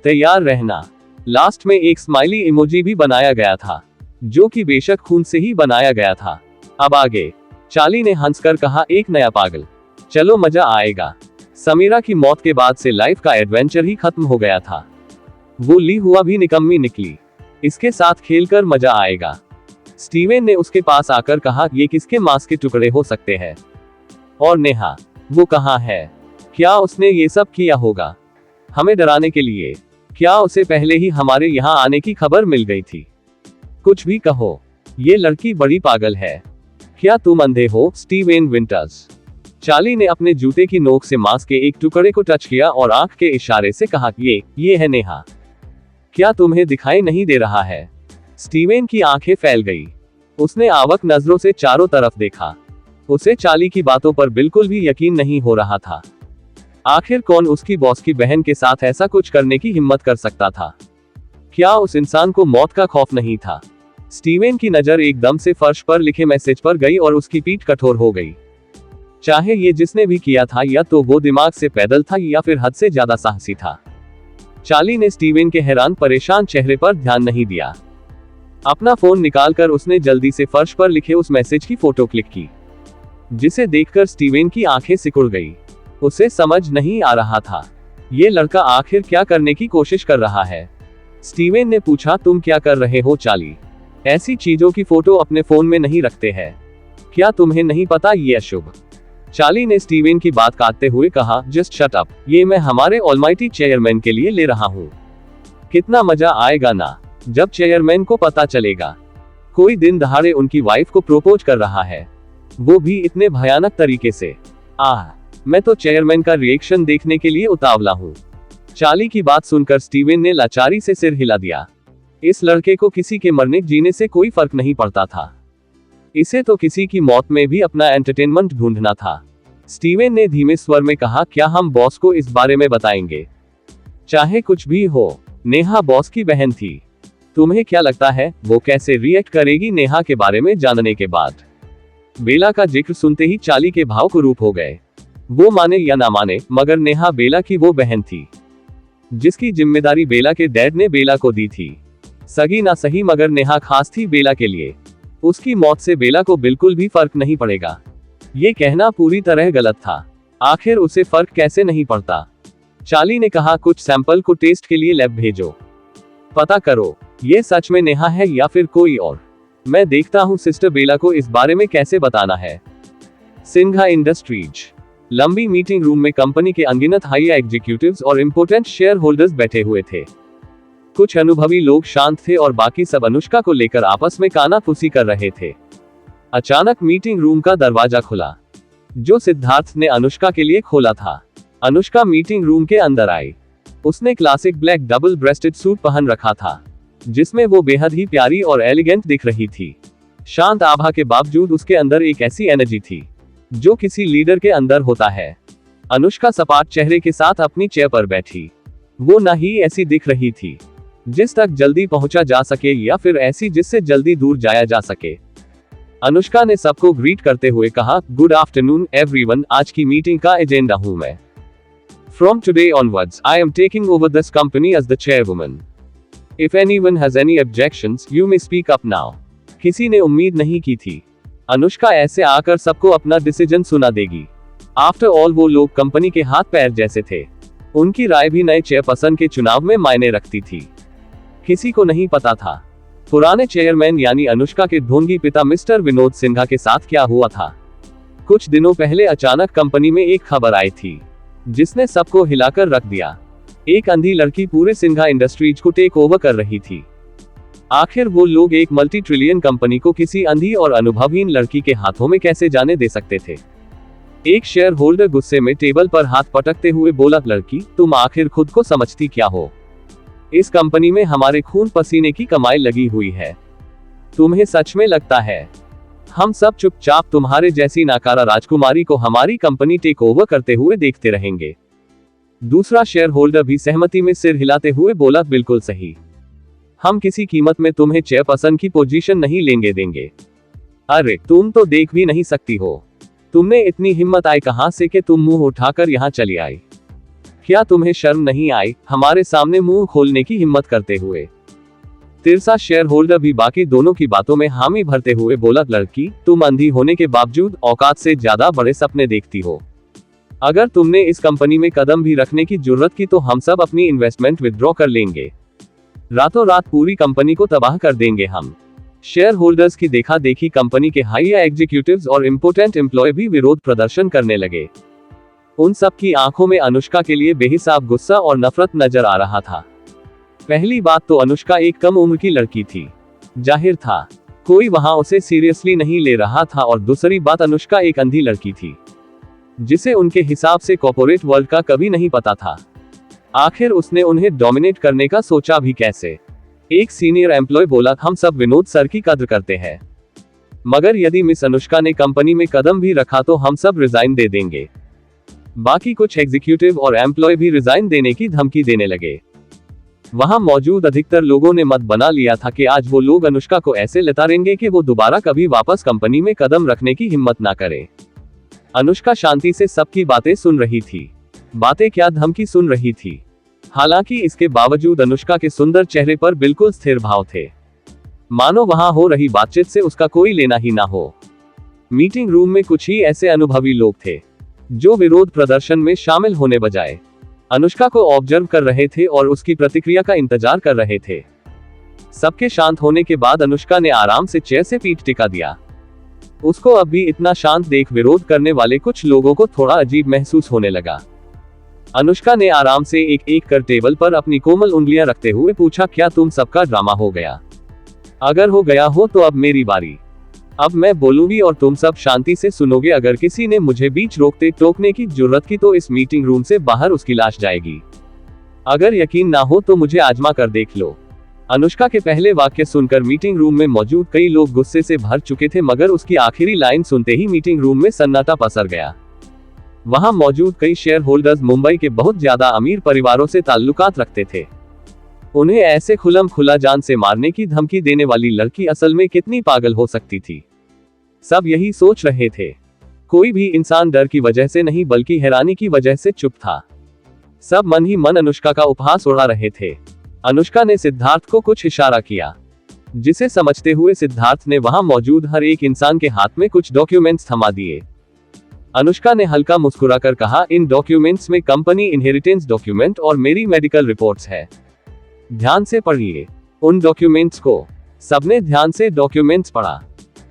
[SPEAKER 2] तैयार रहना। लास्ट में एक स्माइली इमोजी भी बनाया गया था, जो कि बेशक खून से ही बनाया गया था। अब आगे, चार्ली ने हंसकर कहा, एक नया पागल, चलो मजा आएगा। समीरा की मौत के बाद से लाइफ का एडवेंचर ही खत्म हो गया था। वो ली हुआ भी निकम्मी निकली। इसके साथ खेलकर मजा आएगा। स्टीवन ने उसके पास आकर कहा, ये किसके मांस के टुकड़े हो सकते हैं? और नेहा, वो कहाँ है? क्या उसने ये सब किया होगा हमें डराने के लिए? क्या उसे पहले ही हमारे यहाँ आने की खबर मिल गई थी? कुछ भी कहो, ये लड़की बड़ी पागल है। क्या तुम अंधे हो स्टीवन विंटर्स? चार्ली ने अपने जूते की नोक से मांस के एक टुकड़े को टच किया और आंख के इशारे से कहा, ये है नेहा। क्या तुम्हें दिखाई नहीं दे रहा है? स्टीवन की आंखें फैल गई। उसने आवक नजरों से चारों तरफ देखा। उसे चार्ली की बातों पर बिल्कुल भी यकीन नहीं हो रहा था। आखिर कौन उसकी बॉस की बहन के साथ ऐसा कुछ करने की हिम्मत कर सकता था? क्या उस इंसान को मौत का खौफ नहीं था? स्टीवन की नजर एकदम से फर्श पर लिखे मैसेज पर गई और उसकी पीठ कठोर हो गई। चाहे ये जिसने भी किया था, या तो वो दिमाग से पैदल था या फिर हद से ज्यादा साहसी था। चार्ली ने स्टीवन के हैरान परेशान चेहरे पर ध्यान नहीं दिया। अपना फोन निकालकर उसने जल्दी से फर्श पर लिखे उस मैसेज की फोटो क्लिक की, जिसे देखकर स्टीवन की आंखें सिकुड़ गई। उसे समझ नहीं आ रहा था, ये लड़का आखिर क्या करने की कोशिश कर रहा है। स्टीवन ने पूछा, तुम क्या कर रहे हो चार्ली? ऐसी चीजों की फोटो अपने फोन में नहीं रखते हैं। क्या तुम्हें नहीं पता ये अशुभ? चार्ली ने स्टीवन की बात काटते हुए कहा, जस्ट शट अप, ये मैं हमारे ऑलमाइटी चेयरमैन के लिए ले रहा हूँ। कितना मजा आएगा ना, जब चेयरमैन को पता चलेगा कोई दिन दहाड़े उनकी वाइफ को प्रोपोज कर रहा है, वो भी इतने भयानक तरीके से। मैं तो चेयरमैन का रिएक्शन देखने के लिए उतावला हूँ। चार्ली की बात सुनकर स्टीवन ने लाचारी से सिर हिला दिया। इस लड़के को किसी के मरने जीने से कोई फर्क नहीं पड़ता था। इसे तो किसी की मौत में भी अपना एंटरटेनमेंट ढूंढना था। स्टीवन ने धीमे स्वर में कहा, क्या हम बॉस को इस बारे में बताएंगे? चाहे कुछ भी हो, नेहा बॉस की बहन थी। तुम्हें क्या लगता है वो कैसे रिएक्ट करेगी नेहा के बारे में जानने के बाद? बेला का जिक्र सुनते ही चार्ली के भाव कुरूप हो गए। वो माने या ना माने, मगर नेहा बेला की वो बहन थी, जिसकी जिम्मेदारी बेला के डैड ने बेला को दी थी। सगी ना सही, मगर नेहा खास थी बेला के लिए। उसकी मौत से बेला को बिल्कुल भी फर्क नहीं पड़ेगा, ये कहना पूरी तरह गलत था। आखिर उसे फर्क कैसे नहीं पड़ता? चार्ली ने कहा, कुछ सैंपल को टेस्ट के लिए लैब भेजो, पता करो ये सच में नेहा है या फिर कोई और। मैं देखता हूँ सिस्टर बेला को इस बारे में कैसे बताना है। सिन्हा इंडस्ट्रीज। लंबी मीटिंग रूम में कंपनी के अनगिनत हाई एग्जीक्यूटिव्स और इंपोर्टेंट शेयर होल्डर्स बैठे हुए थे। कुछ अनुभवी लोग शांत थे और बाकी सब अनुष्का को लेकर आपस में कानाफूसी कर रहे थे। अचानक मीटिंग रूम का दरवाजा खुला, जो सिद्धार्थ ने अनुष्का के लिए खोला था। अनुष्का मीटिंग रूम के अंदर आई। उसने classic black double rested suit पहन रखा था, जिसमें वो बेहद ही प्यारी और एलिगेंट दिख रही थी। शांत आभा के बावजूद उसके अंदर एक ऐसी एनर्जी थी जो किसी लीडर के अंदर होता है। अनुष्का सपाट चेहरे के साथ अपनी चेयर पर बैठी। वो न ही ऐसी दिख रही थी जिस तक जल्दी पहुंचा जा सके या फिर ऐसी जिससे जल्दी दूर जाया जा सके। अनुष्का ने सबको ग्रीट करते हुए कहा, गुड आफ्टरनून एवरीवन, आज की मीटिंग का एजेंडा हूं मैं। From today onwards I am taking over this company as the chairwoman. If anyone has any objections you may speak up now. किसी ने उम्मीद नहीं की थी अनुष्का ऐसे आकर सबको अपना डिसीजन सुना देगी। आफ्टर ऑल वो लोग कंपनी के हाथ पैर जैसे थे। उनकी राय भी नए चेयरपर्सन के चुनाव में मायने रखती थी। किसी को नहीं पता था पुराने चेयरमैन यानी अनुष्का के ढोंगी पिता मिस्टर विनोद सिन्हा के साथ क्या हुआ था। कुछ दिनों पहले अचानक कंपनी में एक खबर आई थी जिसने सबको हिलाकर रख दिया। एक अंधी लड़की पूरे सिन्हा इंडस्ट्रीज को टेक ओवर कर रही थी। आखिर वो लोग एक मल्टी ट्रिलियन कंपनी को किसी अंधी और अनुभवहीन लड़की के हाथों में कैसे जाने दे सकते थे। एक शेयर होल्डर गुस्से में टेबल पर हाथ पटकते हुए बोला, लड़की तुम आखिर खुद को समझती क्या हो। इस कंपनी में हमारे खून पसीने की कमाई लगी हुई है। तुम्हें सच में लगता है हम सब चुपचाप तुम्हारे जैसी नाकारा राजकुमारी को हमारी कंपनी टेक ओवर करते हुए देखते रहेंगे। दूसरा शेयर होल्डर भी सहमति में सिर हिलाते हुए बोला, बिल्कुल सही, हम किसी कीमत में तुम्हें चेयरपर्सन की पोजीशन नहीं लेंगे देंगे। अरे तुम तो देख भी नहीं सकती हो, तुमने इतनी हिम्मत आई कहां से कि तुम मुंह उठाकर यहां चली आई। क्या तुम्हें शर्म नहीं आई हमारे सामने मुंह खोलने की हिम्मत करते हुए। तिरसा शेयर होल्डर भी बाकी दोनों की बातों में हामी भरते हुए बोला, लड़की तुम अंधी होने के बावजूद औकात से ज्यादा बड़े सपने देखती हो। अगर तुमने इस कंपनी में कदम भी रखने की जुर्रत की तो हम सब अपनी इन्वेस्टमेंट विथड्रॉ कर लेंगे। रातों रात पूरी कंपनी को तबाह कर देंगे हम। शेयर होल्डर्स की देखा देखी कंपनी के हाई एग्जीक्यूटिव्स और इम्पोर्टेंट एम्प्लॉय भी विरोध प्रदर्शन करने लगे। उन सब की आंखों में अनुष्का के लिए बेहिसाब गुस्सा और नफरत नजर आ रहा था। पहली बात तो अनुष्का एक कम उम्र की लड़की थी, जाहिर था कोई वहां उसे सीरियसली नहीं ले रहा था, और दूसरी बात अनुष्का एक अंधी लड़की थी जिसे उनके हिसाब से कॉर्पोरेट वर्ल्ड का कभी नहीं पता था। आखिर उसने उन्हें डोमिनेट करने का सोचा भी कैसे। एक सीनियर एम्प्लॉय बोला, हम सब विनोद सर की कद्र करते हैं, मगर यदि मिस अनुष्का ने कंपनी में कदम भी रखा तो हम सब रिजाइन दे देंगे। बाकी कुछ एग्जीक्यूटिव और एम्प्लॉय भी रिजाइन देने की धमकी देने लगे। वहां मौजूद अधिकतर लोगों ने मत बना लिया था कि आज वो लोग अनुष्का को ऐसे लताड़ेंगे कि वो दोबारा कभी वापस कंपनी में कदम रखने की हिम्मत ना करे। अनुष्का शांति से सबकी बातें सुन रही थी, बातें क्या धमकी सुन रही थी। हालांकि इसके बावजूद अनुष्का के सुंदर चेहरे पर बिल्कुल स्थिर भाव थे, मानो वहां हो रही बातचीत से उसका कोई लेना ही ना हो। मीटिंग रूम में कुछ ही ऐसे अनुभवी लोग थे जो विरोध प्रदर्शन में शामिल होने बजाय अनुष्का को ऑब्जर्व कर रहे थे और उसकी प्रतिक्रिया का इंतजार कर रहे थे। सबके शांत होने के बाद अनुष्का ने आराम से चेयर से पीठ टिका दिया। उसको अब भी इतना शांत देख विरोध करने वाले कुछ लोगों को थोड़ा अजीब महसूस होने लगा। अनुष्का ने आराम से एक एक कर टेबल पर अपनी कोमल उंगलियां रखते हुए पूछा, क्या तुम सबका ड्रामा हो गया? अगर हो गया हो तो अब मेरी बारी। अब मैं बोलूंगी और तुम सब शांति से सुनोगे। अगर किसी ने मुझे बीच रोकते टोकने की जुर्रत की तो इस मीटिंग रूम से बाहर उसकी लाश जाएगी। अगर यकीन ना हो तो मुझे आजमा कर देख लो। अनुष्का के पहले वाक्य सुनकर मीटिंग रूम में मौजूद कई लोग गुस्से से भर चुके थे, मगर उसकी आखिरी लाइन सुनते ही मीटिंग रूम में सन्नाटा पसर गया। वहां मौजूद कई शेयर होल्डर्स मुंबई के बहुत ज्यादा अमीर परिवारों से ताल्लुकात रखते थे। उन्हें ऐसे खुलम खुला जान से मारने की धमकी देने वाली लड़की असल में कितनी पागल हो सकती थी। सब यही सोच रहे थे। कोई भी इंसान डर की वजह से नहीं बल्कि हैरानी की वजह से चुप था। सब मन ही मन अनुष्का का उपहास उड़ा रहे थे। अनुष्का ने सिद्धार्थ को कुछ इशारा किया, जिसे समझते हुए सिद्धार्थ ने वहां मौजूद हर एक इंसान के हाथ में कुछ डॉक्यूमेंट्स थमा दिए। अनुष्का ने हल्का मुस्कुराकर कहा, इन डॉक्यूमेंट्स में कंपनी इनहेरिटेंस डॉक्यूमेंट और मेरी मेडिकल रिपोर्ट्स है। ध्यान से पढ़िए उन डॉक्यूमेंट्स को। सबने ध्यान से डॉक्यूमेंट्स पढ़ा,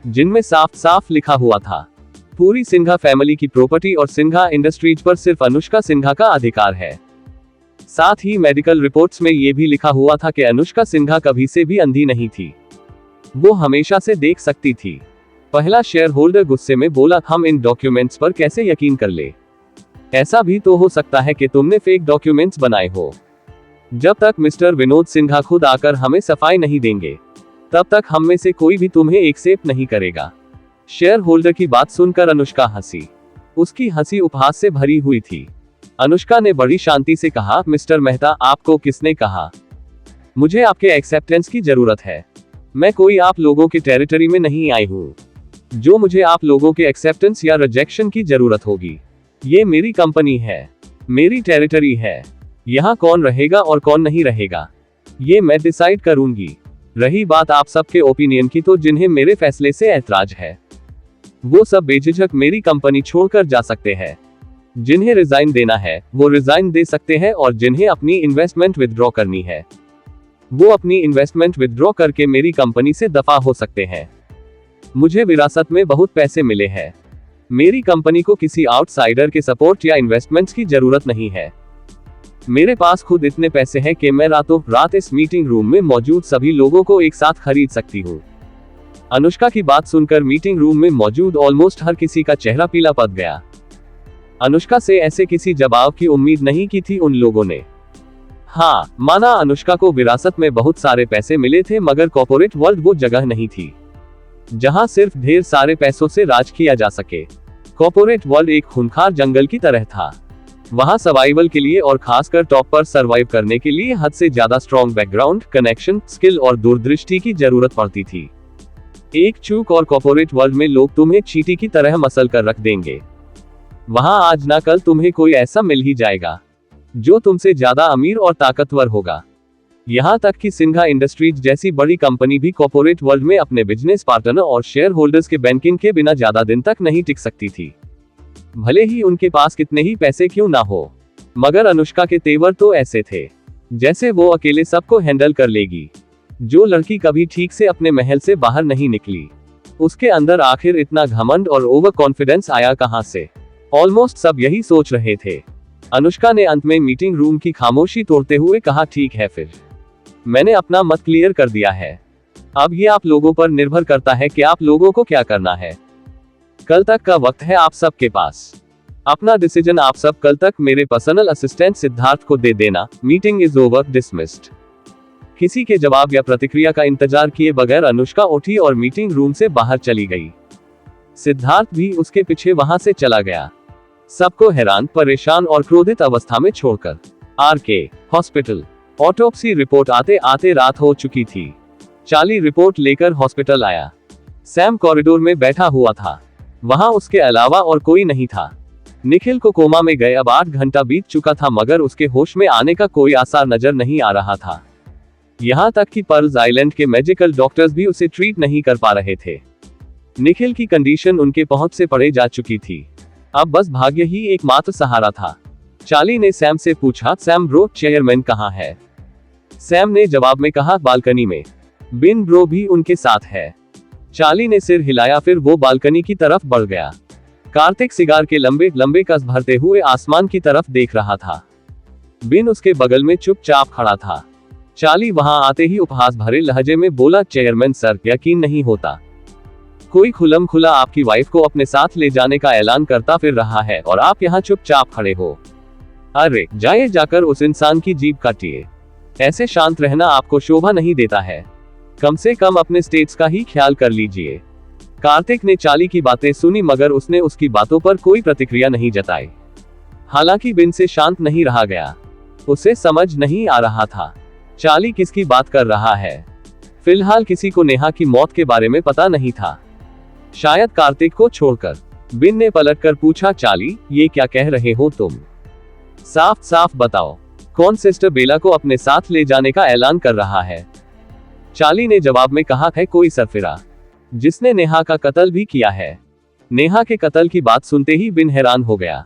[SPEAKER 2] जिनमें साफ साफ लिखा हुआ था पूरी सिन्हा फैमिली की प्रॉपर्टी और सिन्हा इंडस्ट्रीज पर सिर्फ अनुष्का सिन्हा का अधिकार है। साथ ही मेडिकल रिपोर्ट्स में यह भी लिखा हुआ था कि अनुष्का सिन्हा कभी से भी अंधी नहीं थी, वो हमेशा से देख सकती थी। पहला शेयर होल्डर गुस्से में बोला, हम इन डॉक्यूमेंट्स पर कैसे यकीन कर ले? ऐसा भी तो हो सकता है कि तुमने फेक डॉक्यूमेंट्स बनाए हो। जब तक मिस्टर विनोद सिन्हा खुद आकर हमें सफाई नहीं देंगे, तब तक हम में से कोई भी तुम्हें एक्सेप्ट नहीं करेगा। शेयर होल्डर की बात सुनकर अनुष्का हंसी। उसकी हंसी उपहास से भरी हुई थी। अनुष्का ने बड़ी शांति से कहा, मिस्टर मेहता, आपको किसने कहा? मुझे आपके एक्सेप्टेंस की जरूरत है। मैं कोई आप लोगों के टेरिटरी में नहीं आई हूँ। जो मुझे आप लोगों के एक्सेप्टेंस या रिजेक्शन की जरूरत होगी, ये मेरी कंपनी है, मेरी टेरिटरी है। यहाँ कौन रहेगा और कौन नहीं रहेगा, ये मैं डिसाइड करूंगी। रही बात आप सबके ओपिनियन की, तो जिन्हें मेरे फैसले से ऐतराज है, वो सब बेझिझक मेरी कंपनी छोड़कर जा सकते हैं। जिन्हें रिजाइन देना है, वो रिजाइन दे सकते हैं, और जिन्हें अपनी इन्वेस्टमेंट विथड्रॉ करनी है, वो अपनी इन्वेस्टमेंट विथड्रॉ करके मेरी कंपनी से दफा हो सकते हैं। मुझे विरासत में बहुत पैसे मिले हैं। मेरी कंपनी को किसी आउटसाइडर के सपोर्ट या इन्वेस्टमेंट्स की जरूरत नहीं है। मेरे पास खुद इतने पैसे हैं कि मैं रातों रात इस मीटिंग रूम में मौजूद सभी लोगों को एक साथ खरीद सकती हूँ। अनुष्का की बात सुनकर मीटिंग रूम में मौजूद ऑलमोस्ट हर किसी का चेहरा पीला पड़ गया। अनुष्का से ऐसे किसी जवाब की उम्मीद नहीं की थी उन लोगों ने। हाँ, माना अनुष्का को विरासत में बहुत सारे पैसे मिले थे, मगर कॉर्पोरेट वर्ल्ड वो जगह नहीं थी जहां सिर्फ ढेर सारे पैसों से राज किया जा सके। कॉर्पोरेट वर्ल्ड एक खूंखार जंगल की तरह था। वहां सर्वाइवल के लिए और खासकर टॉप पर सर्वाइव करने के लिए हद से ज्यादा स्ट्रॉन्ग बैकग्राउंड, कनेक्शन, स्किल और दूरदृष्टि की जरूरत पड़ती थी। एक चूक और कॉर्पोरेट वर्ल्ड में लोग तुम्हें चींटी की तरह मसल कर रख देंगे। वहां आज ना कल तुम्हें कोई ऐसा मिल ही जाएगा जो तुमसे ज्यादा अमीर और ताकतवर होगा। यहां तक कि सिन्हा इंडस्ट्रीज जैसी बड़ी कंपनी भी कॉर्पोरेट वर्ल्ड में अपने बिजनेस पार्टनर और शेयर होल्डर्स के बैंकिंग के बिना ज्यादा दिन तक नहीं टिक सकती थी, भले ही उनके पास कितने ही पैसे क्यों ना हो। मगर अनुष्का के तेवर तो ऐसे थे जैसे वो अकेले सबको हैंडल कर लेगी। जो लड़की कभी ठीक से अपने महल से बाहर नहीं निकली, उसके अंदर आखिर इतना घमंड और ओवर कॉन्फिडेंस आया कहां से? ऑलमोस्ट सब यही सोच रहे थे। अनुष्का ने अंत में मीटिंग रूम की खामोशी तोड़ते हुए कहा, ठीक है, फिर मैंने अपना मत क्लियर कर दिया है। अब ये आप लोगों पर निर्भर करता है कि आप लोगों को क्या करना है। कल तक का वक्त है आप सबके पास। अपना डिसीजन आप सब कल तक मेरे पर्सनल असिस्टेंट सिद्धार्थ को दे देना। Meeting is over, dismissed. किसी के जवाब या प्रतिक्रिया का इंतजार किए बगैर अनुष्का उठी और मीटिंग रूम से बाहर चली गई। सिद्धार्थ भी उसके पीछे वहां से चला गया, सबको हैरान, परेशान और क्रोधित अवस्था में छोड़कर। R K hospital. ऑटोप्सी रिपोर्ट आते आते रात हो चुकी थी। चार्ली रिपोर्ट लेकर हॉस्पिटल आया। सैम कॉरिडोर में बैठा हुआ था। वहां उसके अलावा और कोई नहीं था। निखिल को कोमा में गए अब 8 घंटा बीत चुका था, मगर उसके होश में आने का कोई आसार नजर नहीं आ रहा था। यहां तक कि पर्ल्स आइलैंड के मेडिकल डॉक्टर्स भी उसे ट्रीट नहीं कर पा रहे थे। निखिल की कंडीशन उनके पहुंच से परे जा चुकी थी। अब बस भाग्य ही एकमात्र सहारा था। चार्ली ने सैम से पूछा, सैम ब्रो, चेयरमैन कहाँ है? सैम ने जवाब में कहा, बालकनी में। बिन ब्रो भी उनके साथ है। चार्ली ने सिर हिलाया, फिर वो बालकनी की तरफ बढ़ गया। कार्तिक सिगार के लंबे लंबे कस भरते हुए आसमान की तरफ देख रहा था। बिन उसके बगल में चुपचाप खड़ा था। चार्ली वहां आते ही उपहास भरे लहजे में बोला, चेयरमैन सर, यकीन नहीं होता कोई खुलम खुला आपकी वाइफ को अपने साथ ले जाने का ऐलान करता फिर रहा है और आप यहाँ चुपचाप खड़े हो। अरे जाए जाकर उस इंसान की जीभ काटिए। ऐसे शांत रहना आपको शोभा नहीं देता है। कम से कम अपने स्टेट्स का ही ख्याल कर लीजिए। कार्तिक ने चार्ली की बातें सुनी, मगर उसने उसकी बातों पर कोई प्रतिक्रिया नहीं जताई। हालांकि बिन से शांत नहीं रहा गया। उसे समझ नहीं आ रहा था चार्ली किसकी बात कर रहा है। फिलहाल किसी को नेहा की मौत के बारे में पता नहीं था, शायद कार्तिक को छोड़कर। बिन ने पलटकर पूछा, चार्ली, ये क्या कह रहे हो तुम? साफ साफ बताओ, कौन सिस्टर बेला को अपने साथ ले जाने का ऐलान कर रहा है? चार्ली ने जवाब में कहा, है कोई सरफिरा जिसने नेहा का कत्ल भी किया है। नेहा के कत्ल की बात सुनते ही बिन हैरान हो गया।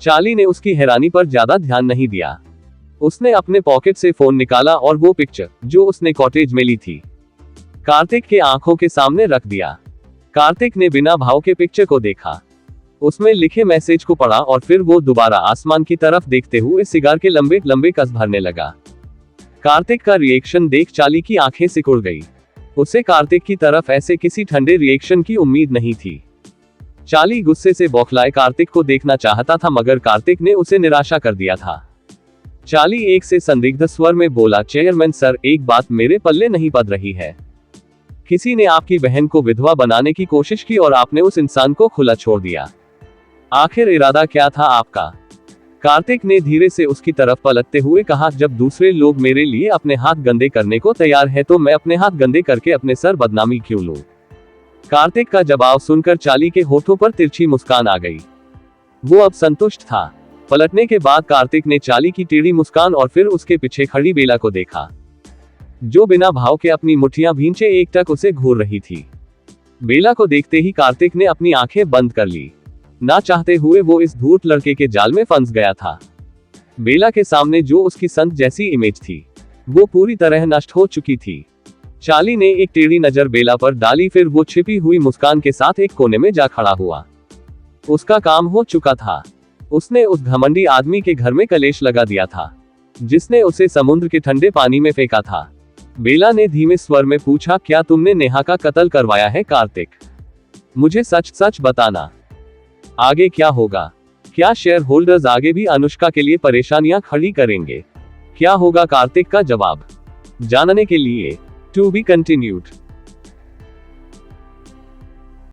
[SPEAKER 2] चार्ली ने उसकी हैरानी पर ज्यादा ध्यान नहीं दिया। उसने अपने पॉकेट से फोन निकाला और वो पिक्चर जो उसने कॉटेज में ली थी, कार्तिक के आंखों के सामने रख दिया। कार्तिक ने बिना भाव के पिक्चर को देखा, उसमें लिखे मैसेज को पढ़ा और फिर वो दोबारा आसमान की तरफ देखते हुए सिगार के लंबे लंबे कस भरने लगा। कार्तिक का रिएक्शन देख चार्ली की आंखें सिकुड़ गई। उसे कार्तिक की तरफ ऐसे किसी ठंडे रिएक्शन की उम्मीद नहीं थी। चार्ली गुस्से से बौखलाए कार्तिक को देखना चाहता था, मगर कार्तिक ने उसे निराशा कर दिया था। चार्ली एक से संदिग्ध स्वर में बोला, चेयरमैन सर, एक बात मेरे पल्ले नहीं पड़ रही है। किसी ने आपकी बहन को विधवा बनाने की कोशिश की और आपने उस इंसान को खुला छोड़ दिया। आखिर इरादा क्या था आपका? कार्तिक ने धीरे से उसकी तरफ पलटते हुए कहा, जब दूसरे लोग मेरे लिए अपने हाथ गंदे करने को तैयार है तो मैं अपने हाथ गंदे करके अपने सर बदनामी क्यों लूं? कार्तिक का जवाब सुनकर चार्ली के होठों पर तिरछी मुस्कान आ गई। वो अब संतुष्ट था। पलटने के बाद कार्तिक ने चार्ली की टेढ़ी मुस्कान और फिर उसके पीछे खड़ी बेला को देखा, जो बिना भाव के अपनी मुट्ठियां भींचे एकटक उसे घूर रही थी। बेला को देखते ही कार्तिक ने अपनी आंखें बंद कर ली। ना चाहते हुए वो इस धूर्त लड़के के जाल में फंस गया था। बेला के सामने जो उसकी संत जैसी इमेज थी, वो पूरी तरह नष्ट हो चुकी थी। चार्ली ने एक टेढ़ी नजर बेला पर डाली, फिर वो छिपी हुई मुस्कान के साथ एक कोने में जा खड़ा हुआ। उसका काम हो चुका था। उसने उस घमंडी आदमी के घर में कलेश लगा दिया था, जिसने उसे समुद्र के ठंडे पानी में फेंका था। बेला ने धीमे स्वर में पूछा, क्या तुमने नेहा का कत्ल करवाया है कार्तिक? मुझे सच सच बताना। आगे क्या होगा? क्या शेयर होल्डर्स आगे भी अनुष्का के लिए परेशानियां खड़ी करेंगे? क्या होगा कार्तिक का जवाब? जानने के लिए टू बी कंटिन्यूड।